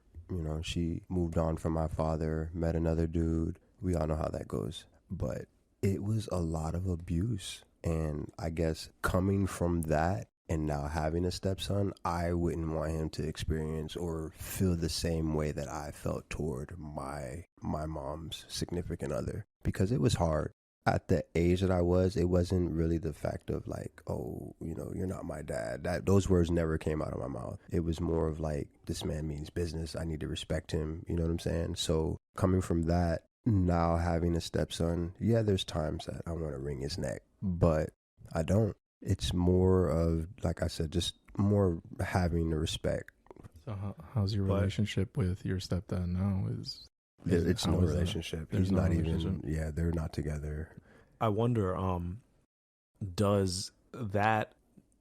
she moved on from my father, met another dude. We all know how that goes. But it was a lot of abuse. And I guess coming from that and now having a stepson, I wouldn't want him to experience or feel the same way that I felt toward my mom's significant other, because it was hard. At the age that I was, it wasn't really the fact of like, oh, you're not my dad. Those words never came out of my mouth. It was more of like, this man means business. I need to respect him. You know what I'm saying? So coming from that, now having a stepson, there's times that I want to wring his neck, but I don't. It's more of, like I said, just more having the respect. So how's your relationship with your stepdad now? It's how no is that? relationship. There's He's no not relationship. even. Yeah, they're not together. I wonder, does that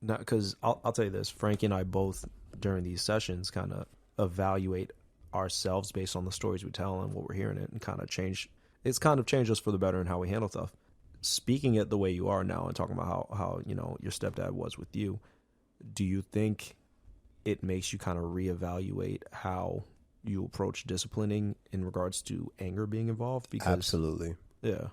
not, because I'll tell you this, Frankie and I both during these sessions kind of evaluate ourselves based on the stories we tell and what we're hearing it, and it's kind of changed us for the better in how we handle stuff. Speaking it the way you are now and talking about how you know your stepdad was with you, do you think it makes you kind of reevaluate how you approach disciplining in regards to anger being involved? Because Absolutely. yeah,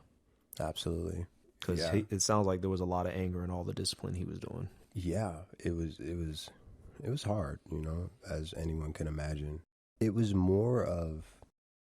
Absolutely. because it sounds like there was a lot of anger in all the discipline he was doing. Yeah, it was hard, you know, as anyone can imagine. It was more of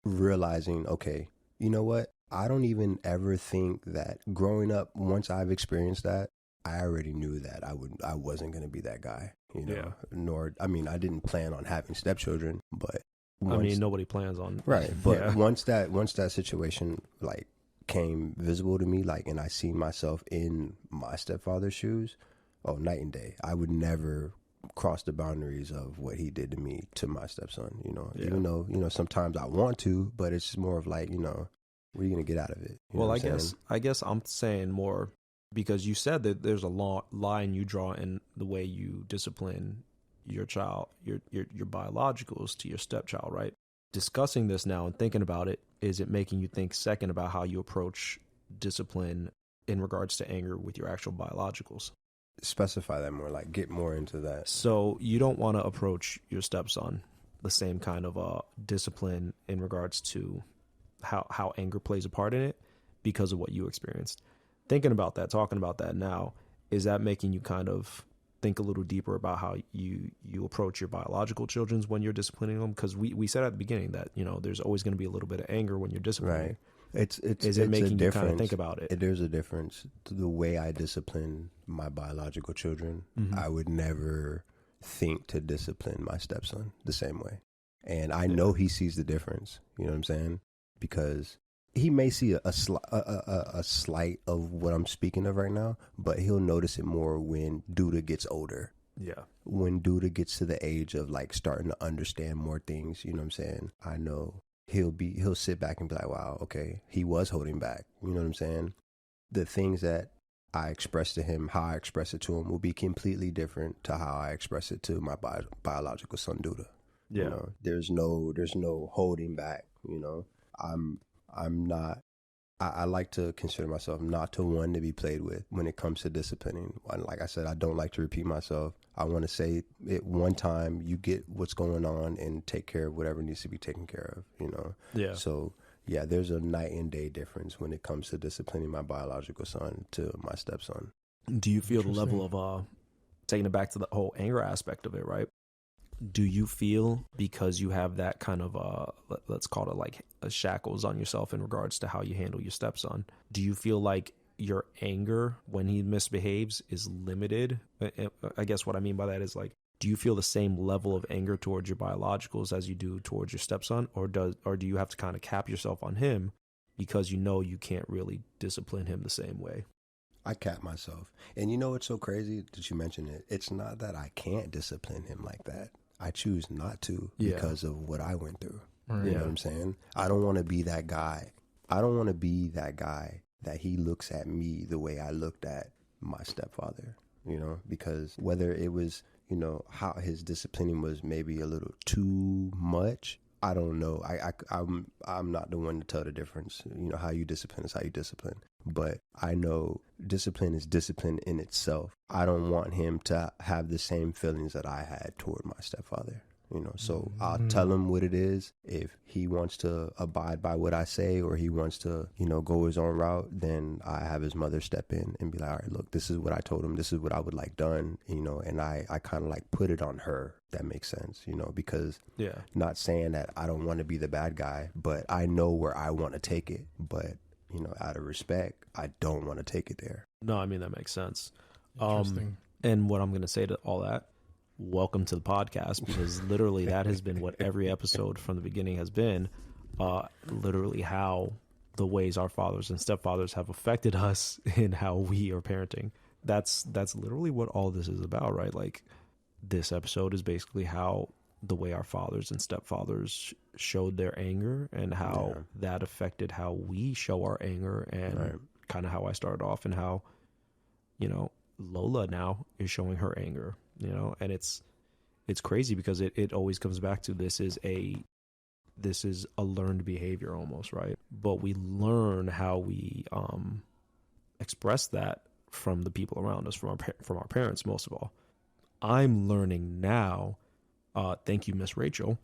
realizing, okay, you know what? I don't even ever think that growing up, once I've experienced that, I already knew that I wasn't going to be that guy, you know. Yeah. Nor, I mean, I didn't plan on having stepchildren, but Nobody plans on right. But yeah. once that situation like came visible to me, like, and I seen myself in my stepfather's shoes, oh, night and day. I would never cross the boundaries of what he did to me to my stepson, you know. Yeah. Even though, you know, sometimes I want to, but it's more of like, you know, what are you gonna get out of it? You know Well, what I'm saying? I guess I'm saying more because you said that there's a line you draw in the way you discipline your child, your biologicals to your stepchild, right? Discussing this now and thinking about it, is it making you think second about how you approach discipline in regards to anger with your actual biologicals? Specify that more, like get more into that. So you don't want to approach your stepson the same kind of discipline in regards to how anger plays a part in it because of what you experienced. Thinking about that, talking about that now, is that making you kind of think a little deeper about how you approach your biological children when you're disciplining them? Because we said at the beginning that, you know, there's always going to be a little bit of anger when you're disciplining. Right. Is it making you kind of think about it? There's a difference. The way I discipline my biological children, I would never think to discipline my stepson the same way. And I know he sees the difference. You know what I'm saying? Because he may see a slight of what I'm speaking of right now, but he'll notice it more when Duda gets older. Yeah. When Duda gets to the age of like starting to understand more things, you know what I'm saying? I know he'll sit back and be like, wow, okay, he was holding back. You know what I'm saying? The things that I express to him, how I express it to him will be completely different to how I express it to my biological son Duda. Yeah. You know, there's no holding back, you know. I'm not, I like to consider myself not to one to be played with when it comes to disciplining. And like I said, I don't like to repeat myself. I want to say it one time, you get what's going on and take care of whatever needs to be taken care of, you know? Yeah. So yeah, there's a night and day difference when it comes to disciplining my biological son to my stepson. Do you feel the level of, taking it back to the whole anger aspect of it, right? Do you feel, because you have that kind of, let's call it like shackles on yourself in regards to how you handle your stepson, do you feel like your anger when he misbehaves is limited? I guess what I mean by that is like, do you feel the same level of anger towards your biologicals as you do towards your stepson? Or do you have to kind of cap yourself on him because you know you can't really discipline him the same way? I cap myself. And you know what's so crazy that you mentioned it? It's not that I can't discipline him like that. I choose not to because of what I went through. Right. You know what I'm saying? I don't want to be that guy. I don't want to be that guy that he looks at me the way I looked at my stepfather, you know, because whether it was, you know, how his disciplining was maybe a little too much, I don't know. I'm not the one to tell the difference. You know, how you discipline is how you discipline. But I know discipline is discipline in itself. I don't want him to have the same feelings that I had toward my stepfather. You know, so I'll tell him what it is. If he wants to abide by what I say, or he wants to, you know, go his own route, then I have his mother step in and be like, all right, look, this is what I told him. This is what I would like done, you know, and I kind of like put it on her. That makes sense, you know, because not saying that I don't want to be the bad guy, but I know where I want to take it. But, you know, out of respect, I don't want to take it there. No, I mean, that makes sense. Interesting. And what I'm going to say to all that, welcome to the podcast, because literally that has been what every episode from the beginning has been, literally how the ways our fathers and stepfathers have affected us in how we are parenting. that's literally what all this is about, right? Like, this episode is basically how the way our fathers and stepfathers showed their anger, and how that affected how we show our anger, and kind of how I started off, and how, you know, Lola now is showing her anger, you know. And it's crazy because it always comes back to this is a learned behavior almost, right? But we learn how we express that from the people around us, from our parents, most of all. I'm learning now. Thank you, Miss Rachel.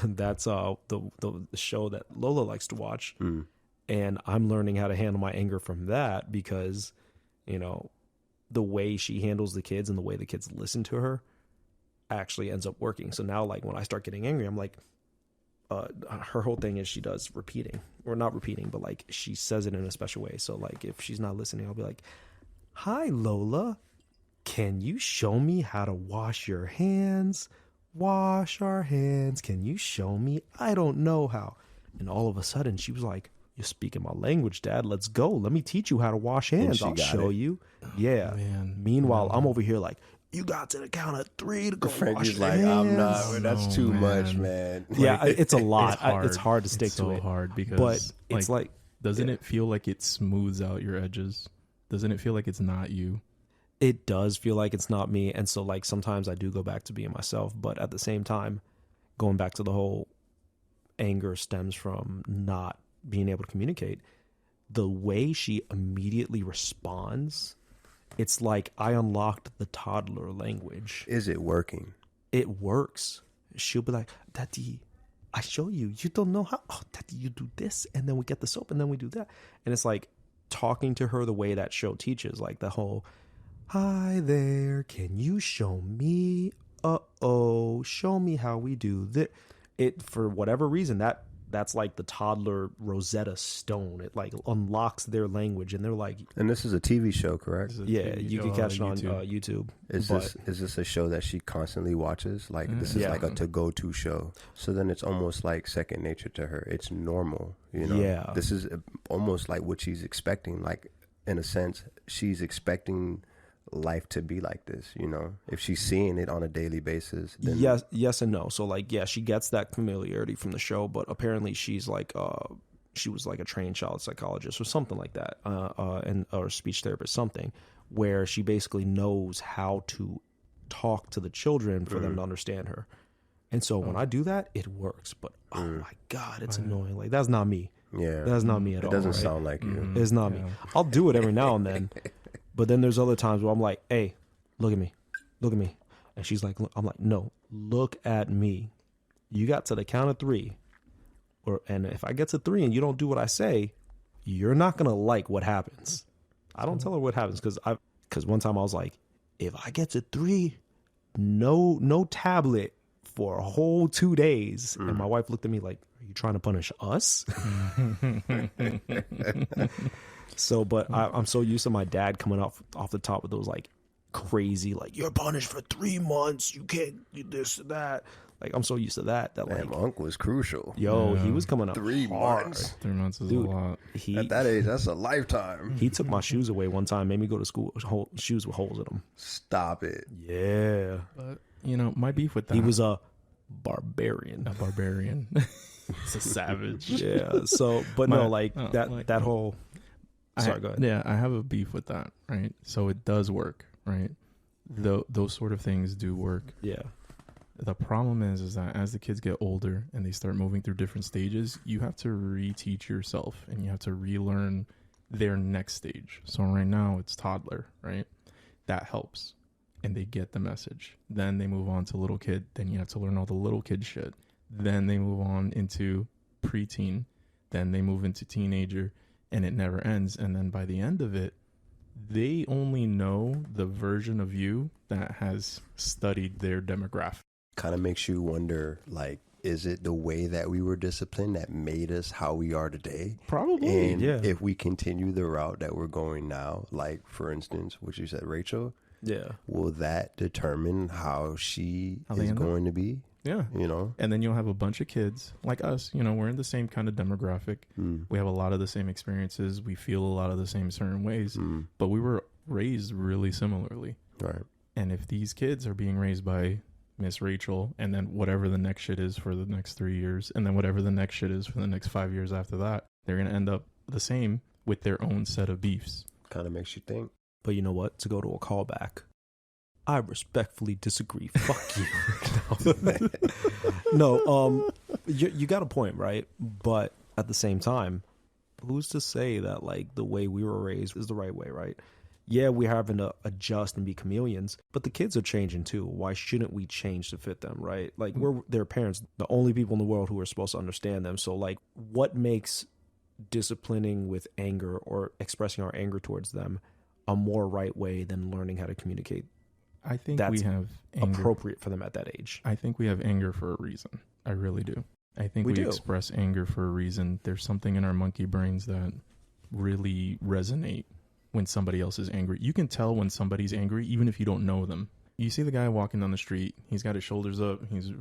That's the show that Lola likes to watch, and I'm learning how to handle my anger from that, because, you know, the way she handles the kids and the way the kids listen to her actually ends up working. So now, like, when I start getting angry, I'm like, her whole thing is she does repeating, or not repeating, but like she says it in a special way. So like if she's not listening, I'll be like, "Hi, Lola, can you show me how to wash your hands? Wash our hands. Can you show me? I don't know how." And all of a sudden she was like, "You're speaking my language, Dad. Let's go. Let me teach you how to wash hands. I'll show you." Yeah. Man. Meanwhile, I'm over here like, "You got to the count of 3 to go wash your hands." I'm not. That's too much, man. Yeah, it's a lot. It's hard to stick to it. It's so hard because, but it's like doesn't it feel like it smooths out your edges? Doesn't it feel like it's not you? It does feel like it's not me. And so, like, sometimes I do go back to being myself, but at the same time, going back to the whole anger stems from not being able to communicate. The way she immediately responds, it's like I unlocked the toddler language. Is it working? It works. She'll be like, "Daddy, I show you. You don't know how. Oh, Daddy, you do this, and then we get the soap, and then we do that." And it's like talking to her the way that show teaches, like the whole, "Hi there, can you show me? Show me how we do this." It, for whatever reason, that's like the toddler Rosetta Stone. It like unlocks their language, and they're like, and this is a TV show, correct? Yeah, you can catch it on YouTube. Is this a show that she constantly watches? Like, this is like a to-go-to show. So then it's almost like second nature to her. It's normal, you know? Yeah. This is almost like what she's expecting. Like, in a sense, she's expecting life to be like this, you know? If she's seeing it on a daily basis, then yes and no. So like, yeah, she gets that familiarity from the show, but apparently she's like she was like a trained child psychologist or something like that, or speech therapist, something, where she basically knows how to talk to the children for them to understand her. And so when I do that, it works. But oh my God, it's annoying. Like, that's not me. Yeah, that's not me at all. It doesn't sound like you. It's not me. I'll do it every now and then. But then there's other times where I'm like, "Hey, look at me. Look at me." And she's like, I'm like, "No, look at me. You got to the count of 3. And if I get to 3 and you don't do what I say, you're not going to like what happens." I don't tell her what happens because one time I was like, "If I get to 3, no tablet for a whole 2 days." And my wife looked at me like, "Are you trying to punish us?" So, but I'm so used to my dad coming off the top with those like crazy, like, "You're punished for 3 months. You can't do this and that." Like, I'm so used to that like, Unc was crucial. Yo, he was coming up 3 months. 3 months is Dude, a lot. At that age, that's a lifetime. He took my shoes away one time, made me go to school with shoes with holes in them. Stop it. Yeah. But, you know, my beef with that. He was a barbarian. A barbarian. It's a savage. Yeah. So, but no, like that whole. Sorry, go ahead. Yeah, I have a beef with that, right? So it does work, right? Those sort of things do work. Yeah. The problem is that as the kids get older and they start moving through different stages, you have to reteach yourself and you have to relearn their next stage. So right now it's toddler, right? That helps. And they get the message. Then they move on to little kid. Then you have to learn all the little kid shit. Then they move on into preteen. Then they move into teenager. And it never ends. And then by the end of it, they only know the version of you that has studied their demographic. Kind of makes you wonder, like, is it the way that we were disciplined that made us how we are today? Probably. And if we continue the route that we're going now, like, for instance, what you said, Rachel, will that determine how she is going to be? Yeah. You know? And then you'll have a bunch of kids like us. You know, we're in the same kind of demographic. We have a lot of the same experiences. We feel a lot of the same certain ways. But we were raised really similarly. Right. And if these kids are being raised by Miss Rachel, and then whatever the next shit is for the next 3 years, and then whatever the next shit is for the next 5 years after that, they're going to end up the same with their own set of beefs. Kind of makes you think. But you know what? To go to a callback, I respectfully disagree. Fuck you. No, you got a point, right? But at the same time, who's to say that like the way we were raised is the right way, right? Yeah, we're having to adjust and be chameleons, but the kids are changing too. Why shouldn't we change to fit them, right? Like, we're their parents, the only people in the world who are supposed to understand them. So like, what makes disciplining with anger or expressing our anger towards them a more right way than learning how to communicate? I think That's we have anger. appropriate for them at that age. I think we have anger for a reason. I really do. I think we do. express anger for a reason. There's something in our monkey brains that really resonate when somebody else is angry. You can tell when somebody's angry even if you don't know them. You see the guy walking down the street, he's got his shoulders up, he's,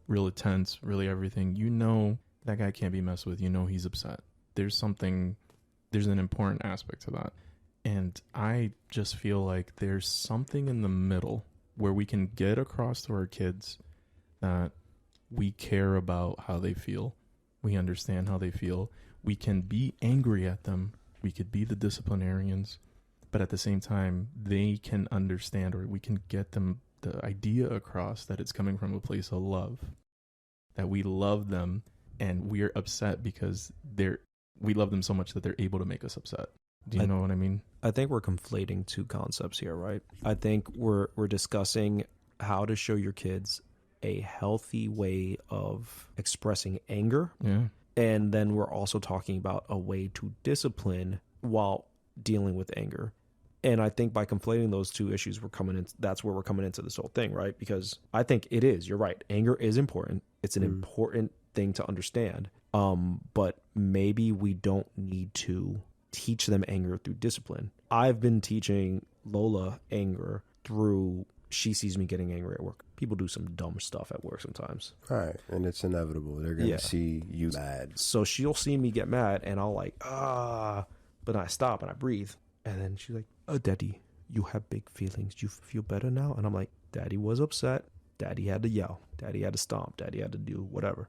real tense, really everything. You know that guy can't be messed with. You know he's upset. There's an important aspect to that. And I just feel like there's something in the middle where we can get across to our kids that we care about how they feel. We understand how they feel. We can be angry at them. We could be the disciplinarians. But at the same time, they can understand, or we can get them the idea across that it's coming from a place of love. That we love them and we're upset because we love them so much that they're able to make us upset. Do you know what I mean? I think we're conflating two concepts here, right? I think we're discussing how to show your kids a healthy way of expressing anger. Yeah. And then we're also talking about a way to discipline while dealing with anger. And I think by conflating those two issues, that's where we're coming into this whole thing, right? Because I think it is, you're right. Anger is important. It's an important thing to understand. But maybe we don't need to teach them anger through discipline. I've been teaching Lola anger through, she sees me getting angry at work. People do some dumb stuff at work sometimes. Right. And it's inevitable. They're going to see you mad. So she'll see me get mad and I'll like, but I stop and I breathe. And then she's like, Daddy, you have big feelings. You feel better now? And I'm like, Daddy was upset. Daddy had to yell. Daddy had to stomp. Daddy had to do whatever.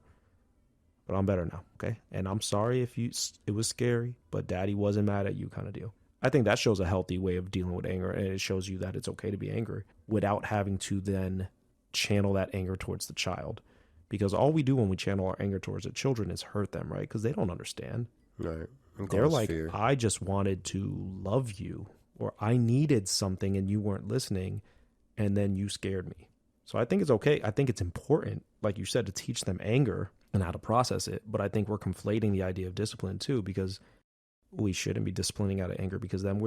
But I'm better now, okay? And I'm sorry if it was scary, but Daddy wasn't mad at you, kind of deal. I think that shows a healthy way of dealing with anger, and it shows you that it's okay to be angry without having to then channel that anger towards the child. Because all we do when we channel our anger towards the children is hurt them, right? Because they don't understand. Right. They're like, I just wanted to love you, or I needed something and you weren't listening, and then you scared me. So I think it's okay. I think it's important, like you said, to teach them anger and how to process it. But I think we're conflating the idea of discipline too, because we shouldn't be disciplining out of anger, because then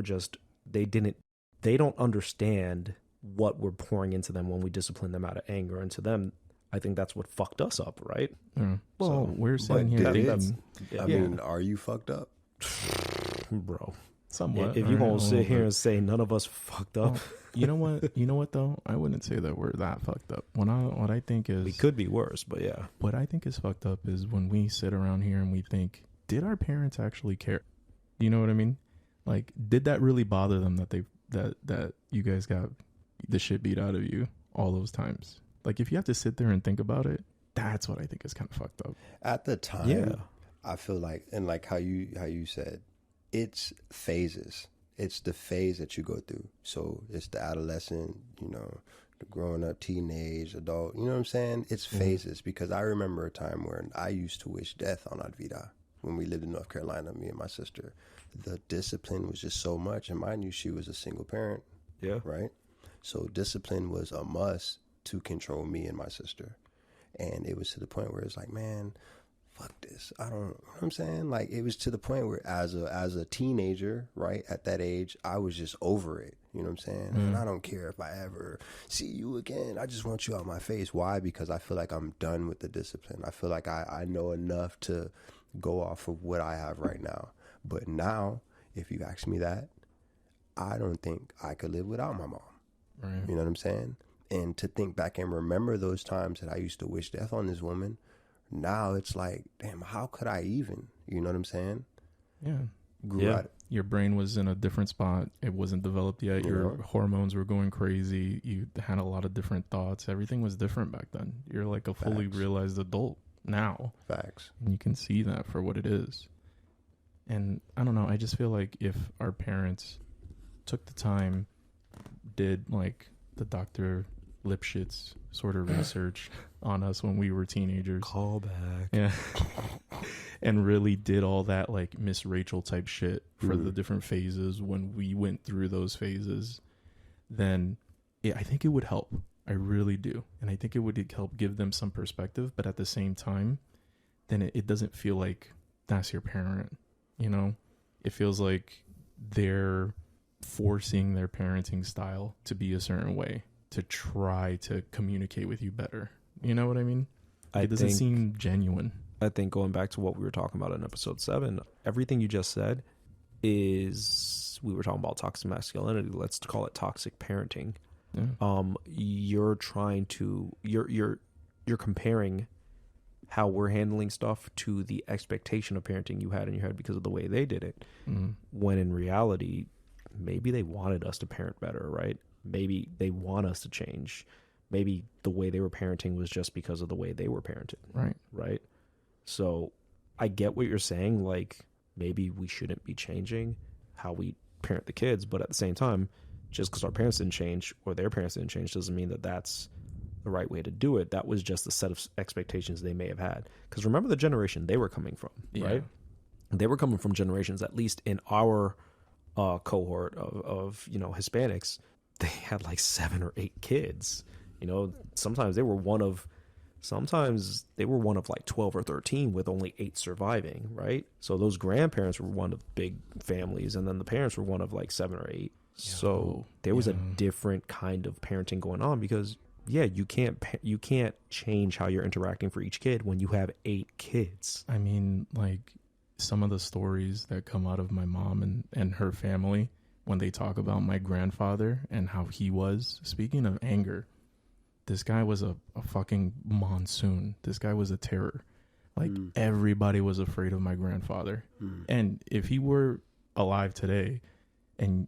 they don't understand what we're pouring into them when we discipline them out of anger. And to them, I think that's what fucked us up, right? Mm. Well, So, we're sitting here I mean, are you fucked up? Bro. somewhat. If you're going to sit here and say none of us fucked up, Well, you know what though? I wouldn't say that we're that fucked up. What I think is, we could be worse, but yeah. what I think is fucked up is when we sit around here and we think, did our parents actually care? You know what I mean? Like, did that really bother them that you guys got the shit beat out of you all those times? Like, if you have to sit there and think about it, that's what I think is kind of fucked up. At the time, Yeah. I feel like, and like how you said, it's phases. It's the phase that you go through. So it's the adolescent, the growing up, teenage, adult. You know what I'm saying? It's phases. Because I remember a time when I used to wish death on Advita when we lived in North Carolina, me and my sister. The discipline was just so much. And mind you, she was a single parent. Yeah. Right? So discipline was a must to control me and my sister. And it was to the point where it's like, man, fuck this. I don't, you know what I'm saying? Like, it was to the point where as a teenager, right, at that age, I was just over it. You know what I'm saying? And I don't care if I ever see you again. I just want you out my face. Why? Because I feel like I'm done with the discipline. I feel like I know enough to go off of what I have right now. But now, if you ask me that, I don't think I could live without my mom. Right. You know what I'm saying? And to think back and remember those times that I used to wish death on this woman, now it's like, damn, how could I even? You know what I'm saying? Yeah. Grew out. Your brain was in a different spot. It wasn't developed yet. Your hormones were going crazy. You had a lot of different thoughts. Everything was different back then. You're like a fully realized adult now. Facts. And you can see that for what it is. And I don't know. I just feel like if our parents took the time, did like the Dr. Lipschitz sort of research on us when we were teenagers. Call back. Yeah. And really did all that like Miss Rachel type shit for the different phases when we went through those phases, then I think it would help. I really do. And I think it would help give them some perspective, but at the same time, then it doesn't feel like that's your parent, you know? It feels like they're forcing their parenting style to be a certain way to try to communicate with you better. You know what I mean? It doesn't seem genuine. I think going back to what we were talking about in episode 7, everything you just said is, we were talking about toxic masculinity. Let's call it toxic parenting. Yeah. You're trying to, you're comparing how we're handling stuff to the expectation of parenting you had in your head because of the way they did it. When in reality, maybe they wanted us to parent better, right? Maybe they want us to change. Maybe the way they were parenting was just because of the way they were parented. Right. So I get what you're saying. Like, maybe we shouldn't be changing how we parent the kids, but at the same time, just because our parents didn't change or their parents didn't change doesn't mean that that's the right way to do it. That was just the set of expectations they may have had. Because remember the generation they were coming from, right? They were coming from generations, at least in our cohort of Hispanics, they had like 7 or 8 kids. You know, sometimes they were one of like 12 or 13 with only 8 surviving, right? So those grandparents were one of big families, and then the parents were one of like 7 or 8. So there was a different kind of parenting going on because, you can't change how you're interacting for each kid when you have 8 kids. I mean, like some of the stories that come out of my mom and her family when they talk about my grandfather and how he was, speaking of anger, this guy was a fucking monsoon. This guy was a terror. Like everybody was afraid of my grandfather. And if he were alive today and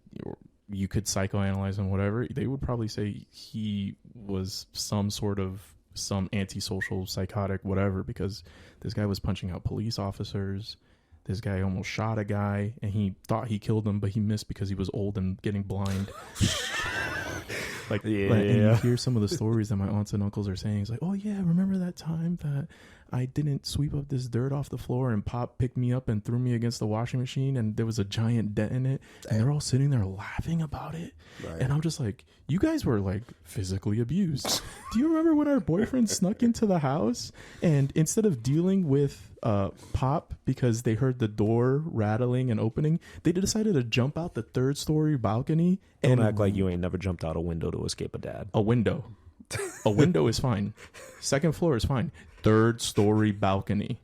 you could psychoanalyze him, whatever, they would probably say he was some antisocial, psychotic, whatever, because this guy was punching out police officers. This guy almost shot a guy and he thought he killed him, but he missed because he was old and getting blind. And you hear some of the stories that my aunts and uncles are saying. It's like, oh yeah, remember that time that I didn't sweep up this dirt off the floor and Pop picked me up and threw me against the washing machine and there was a giant dent in it. And they're all sitting there laughing about it. Right. And I'm just like, you guys were like physically abused. Do you remember when our boyfriend snuck into the house and instead of dealing with Pop because they heard the door rattling and opening, they decided to jump out the 3rd story balcony and act like you ain't never jumped out a window to escape a dad. A window is fine. 2nd floor is fine. 3rd story balcony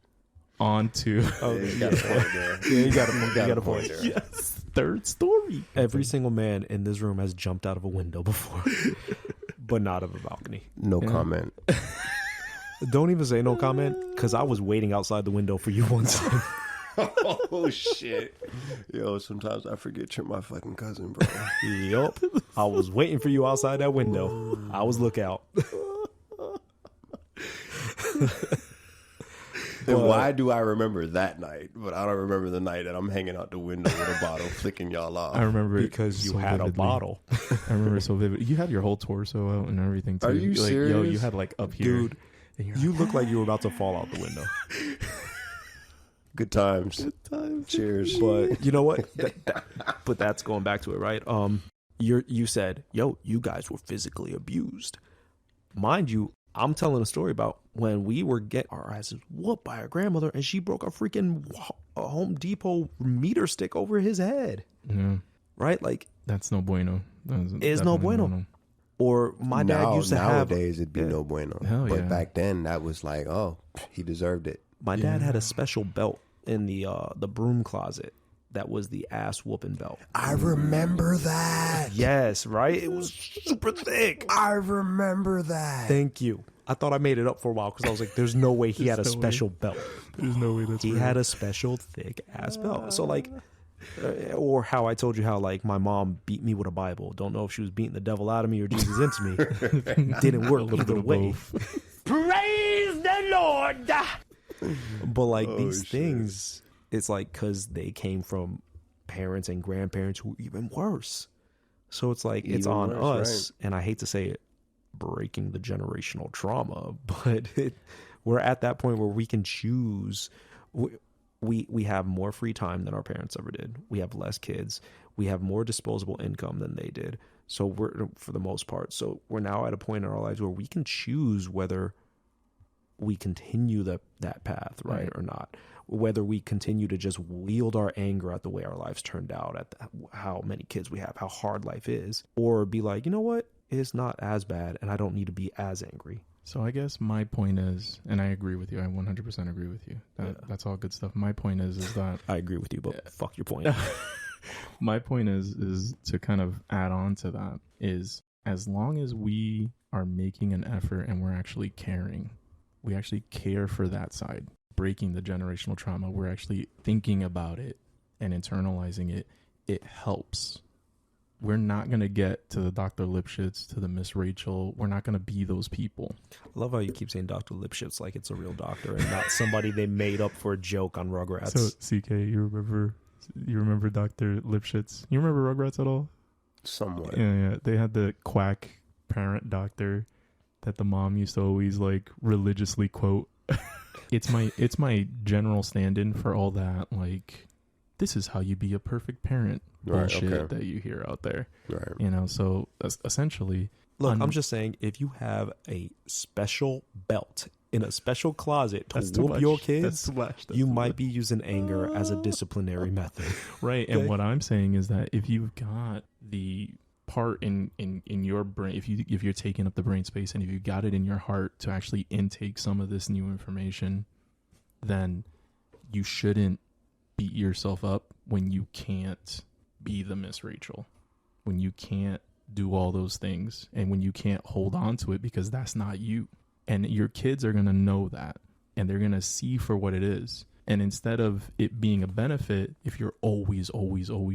onto. Oh, you got a point there. Yeah, you got a point there. Yes, 3rd story. Every single man in this room has jumped out of a window before, but not of a balcony. No comment. Don't even say no comment, because I was waiting outside the window for you one time. Oh shit. Yo, sometimes I forget you're my fucking cousin, bro. Yup. I was waiting for you outside that window. I was lookout. Then why do I remember that night, but I don't remember the night that I'm hanging out the window with a bottle flicking y'all off? I remember because you had a bottle. I remember it so vivid. You had your whole torso out and everything too. Are you like, serious? Yo, you had like up here. Dude, you look like you were about to fall out the window. Good times. Good times. Cheers. But you know what? But that's going back to it, right? You said, yo, you guys were physically abused. Mind you, I'm telling a story about when we were getting our asses whooped by our grandmother and she broke a freaking Home Depot meter stick over his head. Yeah. Right? Like, that's no bueno. It's no bueno. No. Or my dad used to have. Nowadays, it'd be no bueno. But back then, that was like, oh, he deserved it. My dad had a special belt in the broom closet that was the ass whooping belt. I remember that. Yes, right? It was super thick. I remember that. Thank you. I thought I made it up for a while because I was like, there's no way he had a special belt. There's no way that's He real. had a special thick ass belt. So like, Or how I told you how like my mom beat me with a Bible. Don't know if she was beating the devil out of me or Jesus into me. Didn't work either way. Praise the Lord. But like these things, it's like because they came from parents and grandparents who are even worse. So it's like it's on us, and I hate to say it, breaking the generational trauma, but we're at that point where we can choose. We have more free time than our parents ever did. We have less kids. We have more disposable income than they did. So we're, for the most part, so we're now at a point in our lives where we can choose whether we continue that path, right, or not. Whether we continue to just wield our anger at the way our lives turned out, at how many kids we have, how hard life is, or be like, you know what, it's not as bad, and I don't need to be as angry. So I guess my point is, and I agree with you, I 100% agree with you. That's all good stuff. My point is that I agree with you, but fuck your point. My point is to kind of add on to that is, as long as we are making an effort and we're actually caring, we actually care for that side, breaking the generational trauma, we're actually thinking about it and internalizing it, it helps. We're not going to get to the Dr. Lipschitz, to the Miss Rachel. We're not going to be those people. I love how you keep saying Dr. Lipschitz like it's a real doctor and not somebody they made up for a joke on Rugrats. So, CK, you remember Dr. Lipschitz? You remember Rugrats at all? Somewhat. Yeah. They had the quack parent doctor that the mom used to always like religiously quote. It's my general stand-in for all that, like, this is how you be a perfect parent bullshit that you hear out there. Right. You know, so essentially, look, I'm just saying, if you have a special belt in a special closet to whoop your kids, you might be using anger as a disciplinary method. Right. Okay? And what I'm saying is that if you've got the part in your brain, if you're taking up the brain space and if you got it in your heart to actually intake some of this new information, then you shouldn't beat yourself up when you can't be the Miss Rachel, when you can't do all those things, and when you can't hold on to it because that's not you. And your kids are going to know that, and they're going to see for what it is. And instead of it being a benefit, if you're always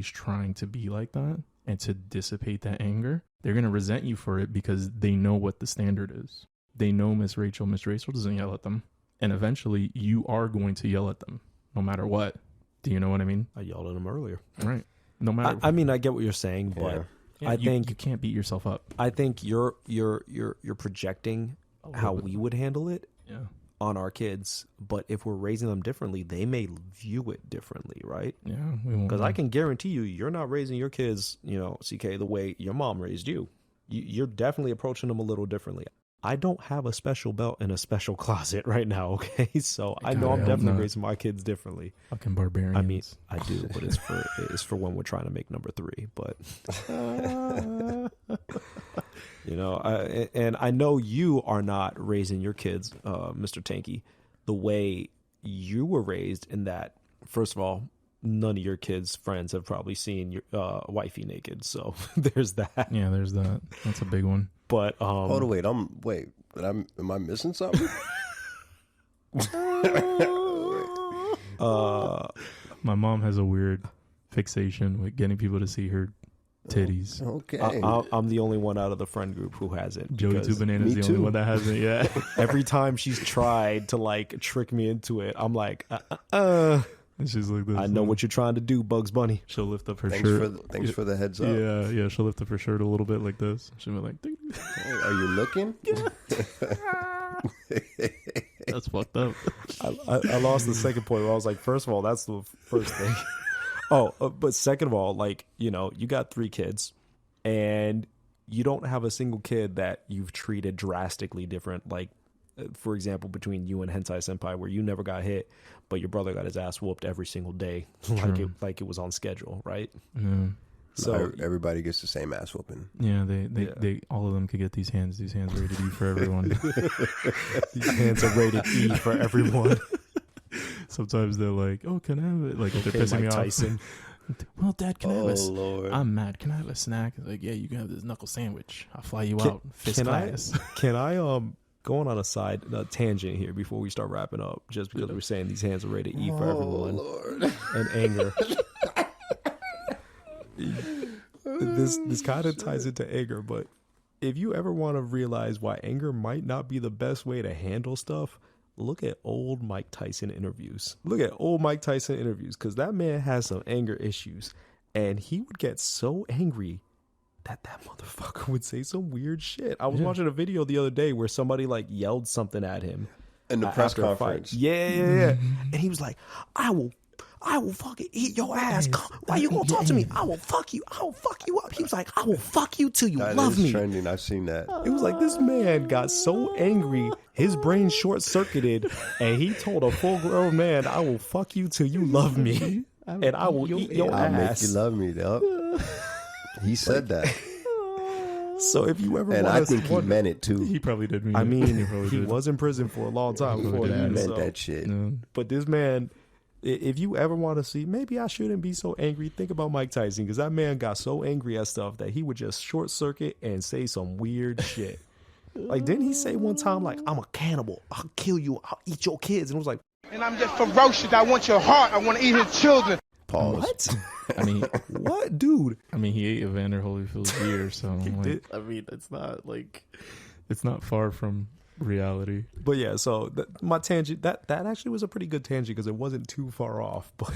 trying to be like that and to dissipate that anger, they're going to resent you for it because they know what the standard is. They know Miss Rachel doesn't yell at them. And eventually you are going to yell at them no matter what. Do you know what I mean? I yelled at him earlier. Right. No matter. I mean, I get what you're saying, but I think you can't beat yourself up. I think you're projecting how we would handle it on our kids. But if we're raising them differently, they may view it differently, right? Yeah. Because I can guarantee you're not raising your kids, CK, the way your mom raised you. You're definitely approaching them a little differently. I don't have a special belt in a special closet right now, okay? So I know I'm definitely raising my kids differently. Fucking barbarians. I mean, I do, but it's for when we're trying to make number 3. But and I know you are not raising your kids, Mr. Tanky, the way you were raised. In that, first of all, none of your kids' friends have probably seen your wifey naked. So there's that. Yeah, there's that. That's a big one. But hold on, am I missing something? My mom has a weird fixation with getting people to see her titties. Okay. I'm the only one out of the friend group who hasn't. Joey Two Bananas is the only one that hasn't yet. Every time she's tried to like trick me into it, I'm like, And she's like this. I know what you're trying to do, Bugs Bunny. She'll lift up her shirt. Thanks for the heads up. Yeah. She'll lift up her shirt a little bit like this. She'll be like, hey, are you looking? That's fucked up. I lost the second point where I was like, first of all, that's the first thing. But second of all, like, you got 3 kids and you don't have a single kid that you've treated drastically different. Like, for example, between you and Hentai Senpai, where you never got hit, but your brother got his ass whooped every single day, like it was on schedule, right? Yeah. So everybody gets the same ass whooping. Yeah, they all of them could get these hands. These hands rated E for everyone. These hands are rated E for everyone. Sometimes they're like, "Oh, can I have it?" Like they're pissing me Tyson. off. Well, Dad, can I have a? Lord. I'm mad. Can I have a snack? Like, yeah, you can have this knuckle sandwich. I'll fly you out. Fist class. Can I going on a tangent here before we start wrapping up, just because we're saying these hands are rated E for everyone. Lord. And anger. this kind of ties into anger, but if you ever want to realize why anger might not be the best way to handle stuff, look at old Mike Tyson interviews. Because that man has some anger issues, and he would get so angry that motherfucker would say some weird shit. I was watching a video the other day where somebody like yelled something at him in the press conference. Yeah. And he was like, I will fucking eat your ass. Why you gonna talk to me? I will fuck you. I will fuck you up. He was like, I will fuck you till you love me. Trending. I've seen that. It was like this man got so angry, his brain short circuited, and he told a full grown man, I will fuck you till you love me, and I will eat your I'll ass. make you love me, though. He said that. So if you ever, and I think he meant it too. He probably did mean I it. mean, he was in prison for a long time before He that. meant that shit. But this man, if you ever want to see, maybe I shouldn't be so angry, think about Mike Tyson, because that man got so angry at stuff that he would just short circuit and say some weird shit. Like, didn't he say one time, like, I'm a cannibal, I'll kill you, I'll eat your kids? And it was like, and I'm just ferocious. I want your heart. I want to eat his children. Pause. What? I mean, what, dude? I mean, he ate Evander Holyfield's beer, so like, I mean, it's not far from reality. But yeah, so my tangent, that actually was a pretty good tangent because it wasn't too far off. But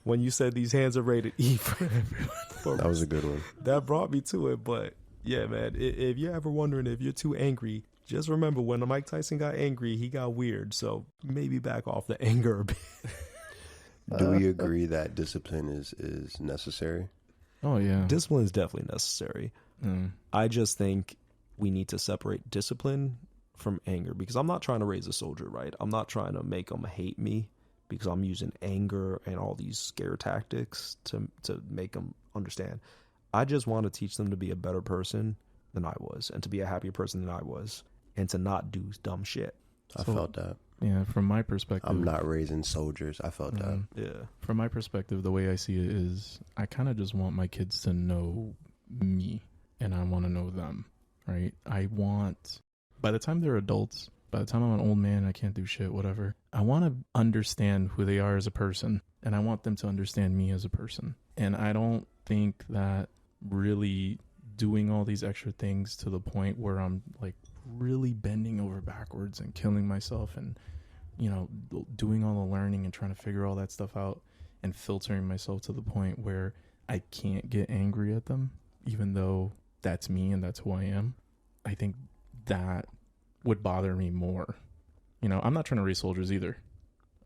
when you said these hands are rated E for everyone, That was a good one. that brought me to it. But yeah, man, if you're ever wondering if you're too angry, just remember when Mike Tyson got angry, he got weird. So maybe back off the anger a bit. Do we agree that discipline is necessary? Oh yeah, Discipline is definitely necessary. I just think we need to separate discipline from anger, because I'm not trying to raise a soldier, right? I'm not trying to make them hate me because I'm using anger and all these scare tactics to make them understand. I just want to teach them to be a better person than I was, and to be a happier person than I was, and to not do dumb shit. I felt that. Yeah, from my perspective, I'm not raising soldiers. I felt that. Yeah. From my perspective, the way I see it is, I kind of just want my kids to know me, and I want to know them, right? I want, by the time they're adults, by the time I'm an old man, I can't do shit, whatever, I want to understand who they are as a person, and I want them to understand me as a person. And I don't think that really doing all these extra things to the point where I'm like really bending over backwards and killing myself and, you know, doing all the learning and trying to figure all that stuff out and filtering myself to the point where I can't get angry at them, even though that's me and that's who I am. I think that would bother me more. You know, I'm not trying to raise soldiers either.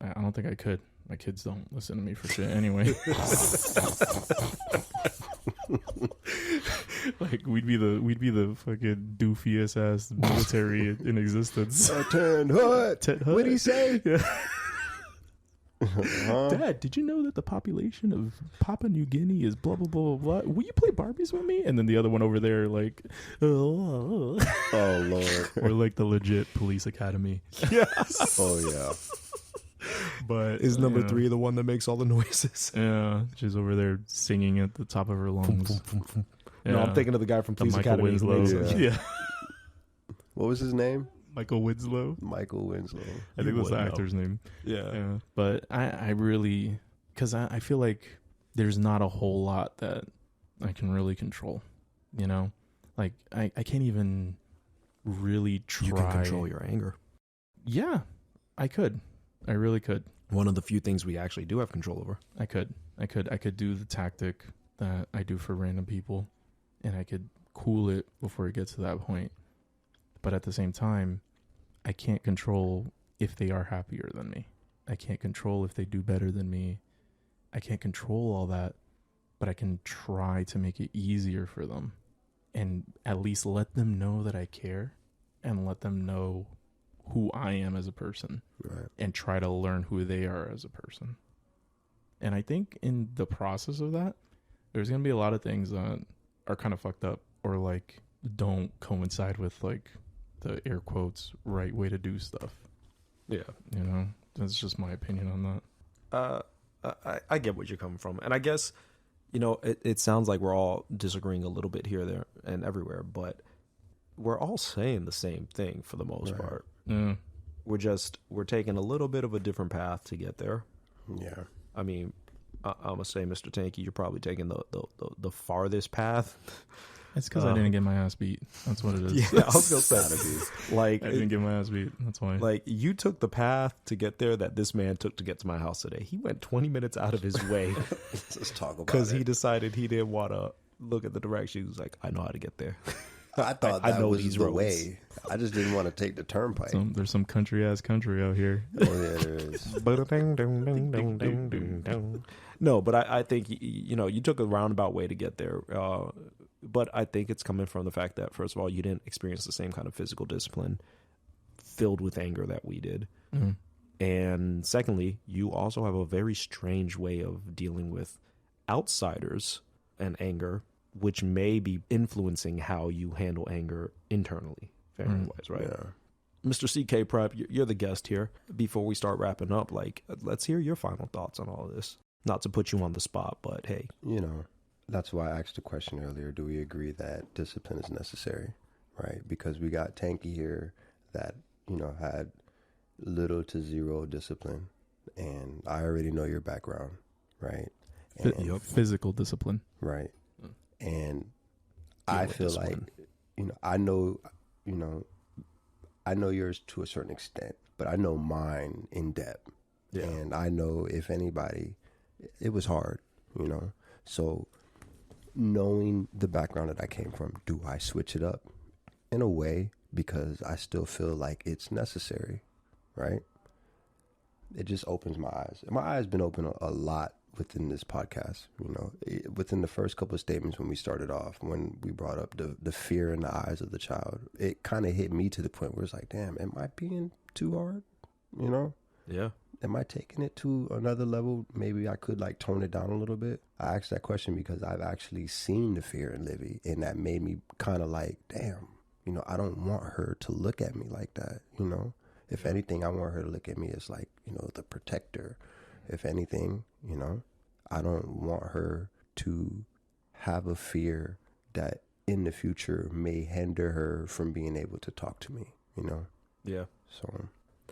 I don't think I could. My kids don't listen to me for shit anyway. Like we'd be the fucking doofiest ass military in existence. Ted Hood. What'd he say? Yeah. Dad, did you know that the population of Papua New Guinea is blah blah blah blah blah? Will you play Barbies with me? And then the other one over there, like, oh Lord. or like the legit police academy. Yes. Oh yeah. But Is number 3 the one that makes all the noises? Yeah, she's over there singing at the top of her lungs. No, I'm thinking of the guy from Police Michael Academy. Winslow. Yeah. What was his name? Michael Winslow. Michael Winslow. I think that's the actor's name. Yeah. But I really, because I feel like there's not a whole lot that I can really control, you know? Like, I can't even really try. You can control your anger. Yeah, I could. I really could. One of the few things we actually do have control over. I could do the tactic that I do for random people, and I could cool it before it gets to that point. But at the same time, I can't control if they are happier than me. I can't control if they do better than me. I can't control all that, but I can try to make it easier for them and at least let them know that I care and let them know who I am as a person, Right. and try to learn who they are as a person. And I think in the process of that, there's going to be a lot of things that are kind of fucked up or like don't coincide with like the air quotes right way to do stuff. Yeah. You know, that's just my opinion on that. I get what you're coming from. And I guess, you know, it sounds like we're all disagreeing a little bit here, there, and everywhere, but we're all saying the same thing for the most part. Yeah. We're taking a little bit of a different path to get there. Yeah. I mean, I'm gonna say, Mr. Tanky, you're probably taking the farthest path. It's because I didn't get my ass beat. That's what it is. Yeah, I was gonna say, like, I didn't get my ass beat. That's why. Like, you took the path to get there that this man took to get to my house today. He went 20 minutes out of his way. Let's talk about it. Because he decided he didn't want to look at the direction. He was like, I know how to get there. I thought I that know was these the roads. way. I just didn't want to take the turnpike. There's some country country out here. Oh, yeah, there is. No, but I think, you took a roundabout way to get there. But I think it's coming from the fact that, first of all, you didn't experience the same kind of physical discipline filled with anger that we did. Mm-hmm. And secondly, you also have a very strange way of dealing with outsiders and anger, which may be influencing how you handle anger internally, family-wise, right? Yeah. Mr. CK Prep, you're the guest here. Before we start wrapping up, like, let's hear your final thoughts on all of this. Not to put you on the spot, but hey. That's why I asked the question earlier. Do we agree that discipline is necessary, right? Because we got Tanky here that, had little to zero discipline. And I already know your background, right? And, Physical discipline. Right. And I feel like, I know yours to a certain extent, but I know mine in depth. Yeah. And I know if anybody, it was hard, So knowing the background that I came from, do I switch it up? In a way, because I still feel like it's necessary, right? It just opens my eyes. My eyes been open a lot within this podcast, within the first couple of statements when we started off, when we brought up the fear in the eyes of the child, it kind of hit me to the point where it's like, damn, am I being too hard? Yeah. Am I taking it to another level? Maybe I could like tone it down a little bit. I asked that question because I've actually seen the fear in Livy, and that made me kind of like, damn, I don't want her to look at me like that. If anything, I want her to look at me as like, the protector. If anything, I don't want her to have a fear that in the future may hinder her from being able to talk to me, Yeah. So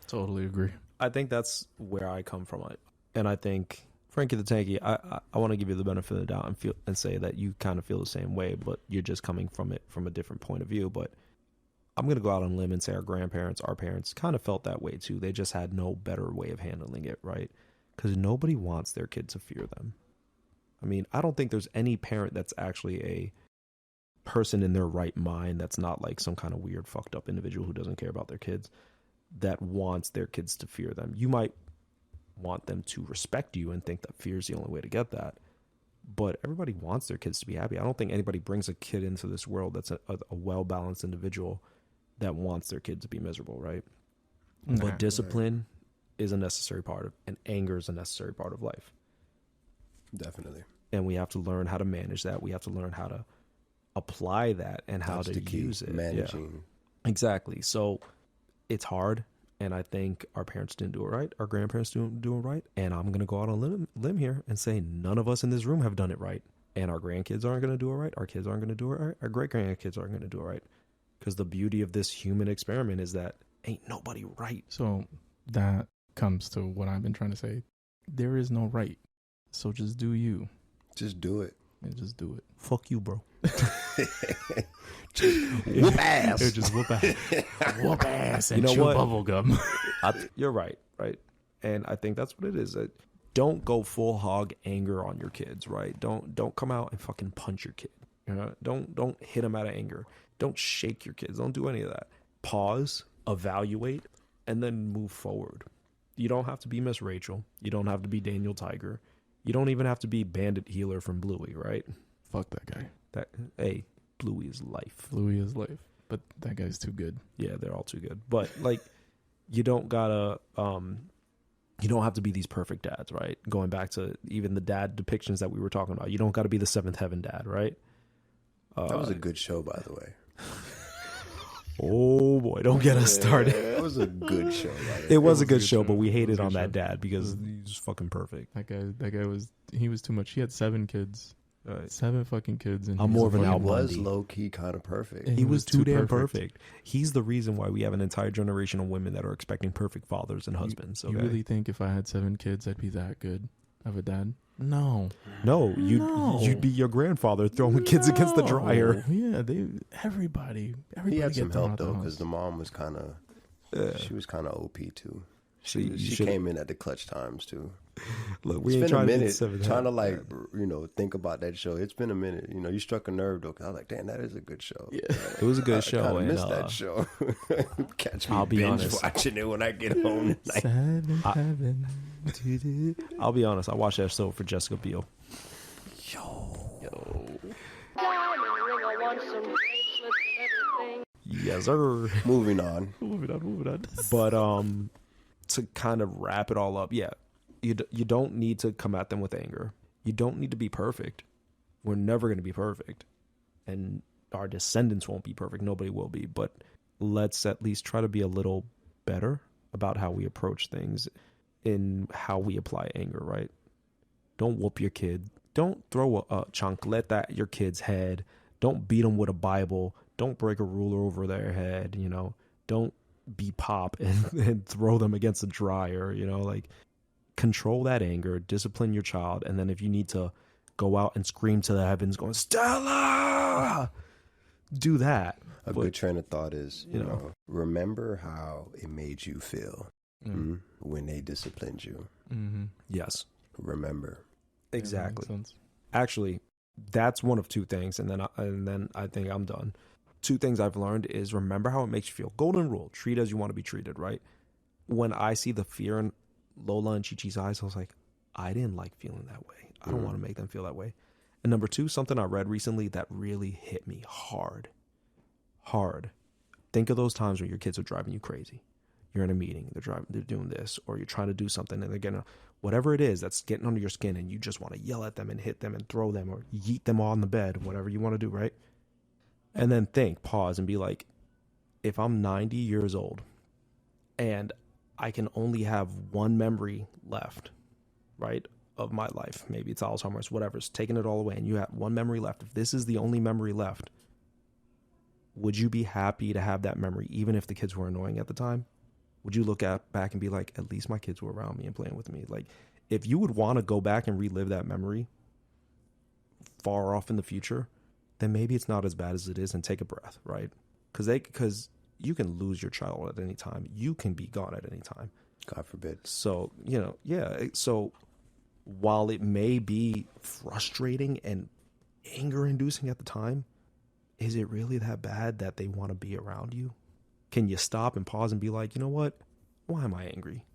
Totally agree. I think that's where I come from. And I think, Frankie the Tanky, I want to give you the benefit of the doubt and say that you kind of feel the same way, but you're just coming from it from a different point of view. But I'm going to go out on a limb and say our grandparents, our parents kind of felt that way too. They just had no better way of handling it, right? Because nobody wants their kid to fear them. I mean, I don't think there's any parent that's actually a person in their right mind that's not like some kind of weird, fucked up individual who doesn't care about their kids that wants their kids to fear them. You might want them to respect you and think that fear is the only way to get that. But everybody wants their kids to be happy. I don't think anybody brings a kid into this world that's a well-balanced individual that wants their kid to be miserable, right? But discipline is a necessary part of, and anger is a necessary part of life. definitely. And we have to learn how to manage that. We have to learn how to apply that and how to use it. Managing. Yeah. Exactly. So it's hard. And I think our parents didn't do it right. Our grandparents didn't do it right. And I'm going to go out on a limb here and say none of us in this room have done it right. And our grandkids aren't going to do it right. Our kids aren't going to do it right. Our great-grandkids aren't going to do it right. Because the beauty of this human experiment is that ain't nobody right. So that comes to what I've been trying to say. There is no right. So just do you. Just do it. And just do it. Fuck you, bro. Just whoop ass. Just whoop ass. Whoop ass and You know chew what? bubble gum. You're right. And I think that's what it is. Don't go full hog anger on your kids, right? Don't come out and fucking punch your kid. You know? Don't hit them out of anger. Don't shake your kids. Don't do any of that. Pause, evaluate, and then move forward. You don't have to be Miss Rachel. You don't have to be Daniel Tiger. You don't even have to be Bandit Healer from Bluey, right? Fuck that guy. Hey, Bluey is life. Bluey is life. But that guy's too good. Yeah, they're all too good. But like, you don't gotta, you don't have to be these perfect dads, right? Going back to even the dad depictions that we were talking about. You don't got to be the seventh heaven dad, right? That was a good show, by the way. Oh boy, don't get us started. It was a good show. It was a good show, but we hated on that dad because he's fucking perfect. That guy was too much. He had 7 kids. Right. 7 fucking kids. And I'm more of an He Al was Bundy. low key kind of perfect. He was too damn perfect. He's the reason why we have an entire generation of women that are expecting perfect fathers and husbands. Okay? You really think if I had 7 kids, I'd be that good? of a dad? No. No, you'd be your grandfather throwing kids against the dryer. Yeah, everybody He had some get thrown help out the though, house. because the mom was kind of, she was kind of OP too. You She should- came in at the clutch times too. Look, we It's ain't been a trying minute to trying to like, think about that show. It's been a minute. You struck a nerve though, 'cause I was like, damn, that is a good show. Yeah. It was a good I show. kind of And, missed that show. Catch me I'll be binge honest. watching it when I get home tonight. 7-7. I'll be honest. I watched that show for Jessica Biel. Yes, sir. Moving on. Moving on. But to kind of wrap it all up, yeah, you don't need to come at them with anger. You don't need to be perfect. We're never going to be perfect, and our descendants won't be perfect. Nobody will be. But let's at least try to be a little better about how we approach things, in how we apply anger. Right? Don't whoop your kid. Don't throw a chancleta at your kid's head. Don't beat them with a Bible. Don't break a ruler over their head. Don't be pop and throw them against the dryer. Like, control that anger, discipline your child, and then if you need to go out and scream to the heavens going, Stella, do that. A good train of thought is, remember how it made you feel when they disciplined you. Mm-hmm. Yes. Remember. Exactly. Yeah, that makes sense. Actually, that's one of two things, and then I think I'm done. Two things I've learned is remember how it makes you feel. Golden rule: treat as you want to be treated. Right? When I see the fear in Lola and Chi-Chi's eyes, I was like, I didn't like feeling that way. I don't want to make them feel that way. And number two, something I read recently that really hit me hard. Think of those times when your kids are driving you crazy. You're in a meeting, they're doing this, or you're trying to do something and they're getting whatever it is that's getting under your skin, and you just want to yell at them and hit them and throw them or yeet them on the bed, whatever you want to do, right? And then pause and be like, if I'm 90 years old and I can only have one memory left, right, of my life, maybe it's Alzheimer's, whatever, it's taking it all away, and you have one memory left. If this is the only memory left, would you be happy to have that memory, even if the kids were annoying at the time? Would you look back and be like, at least my kids were around me and playing with me? Like, if you would want to go back and relive that memory far off in the future, then maybe it's not as bad as it is, and take a breath, right? Because you can lose your child at any time. You can be gone at any time. God forbid. So, so while it may be frustrating and anger-inducing at the time, is it really that bad that they want to be around you? Can you stop and pause and be like, you know what? Why am I angry?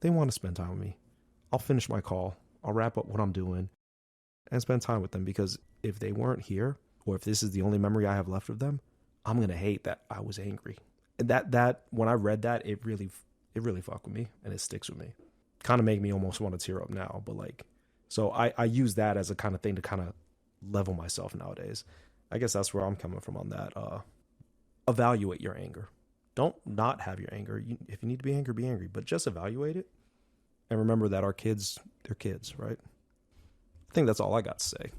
They want to spend time with me. I'll finish my call. I'll wrap up what I'm doing and spend time with them, because if they weren't here, or if this is the only memory I have left of them, I'm going to hate that I was angry. And that when I read that, it really fucked with me, and it sticks with me. Kind of make me almost want to tear up now, but so I use that as a kind of thing to kind of level myself nowadays. I guess that's where I'm coming from on that. Evaluate your anger. Don't not have your anger. If you need to be angry, but just evaluate it. And remember that our kids, they're kids, right? I think that's all I got to say.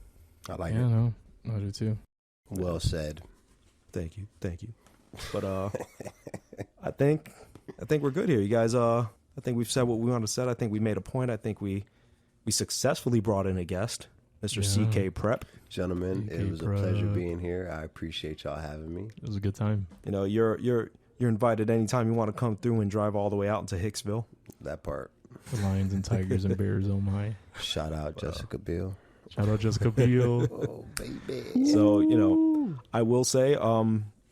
I like it. No, I do too. Well said. Thank you. But I think we're good here, you guys. I think we've said what we want to say. I think we made a point. I think we successfully brought in a guest, Mr. CK Prep. Gentlemen, it was a pleasure being here. I appreciate y'all having me. It was a good time. You're invited anytime you want to come through and drive all the way out into Hicksville. That part. The lions and tigers and bears, oh my. Shout out Jessica Biel. Shout out Jessica Biel. Oh, baby. So, I will say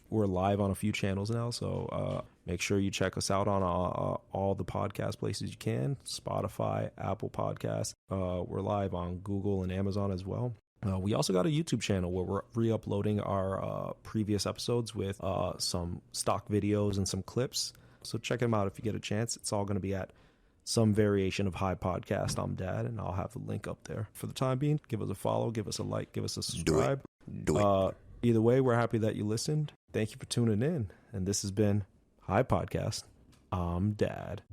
we're live on a few channels now, so make sure you check us out on all the podcast places you can. Spotify, Apple Podcasts. We're live on Google and Amazon as well. We also got a YouTube channel where we're re-uploading our previous episodes with some stock videos and some clips. So check them out if you get a chance. It's all going to be at some variation of High Podcast. I'm Dad, and I'll have the link up there. For the time being, give us a follow, give us a like, give us a subscribe. Do it. Either way, we're happy that you listened. Thank you for tuning in. And this has been High Podcast. I'm Dad.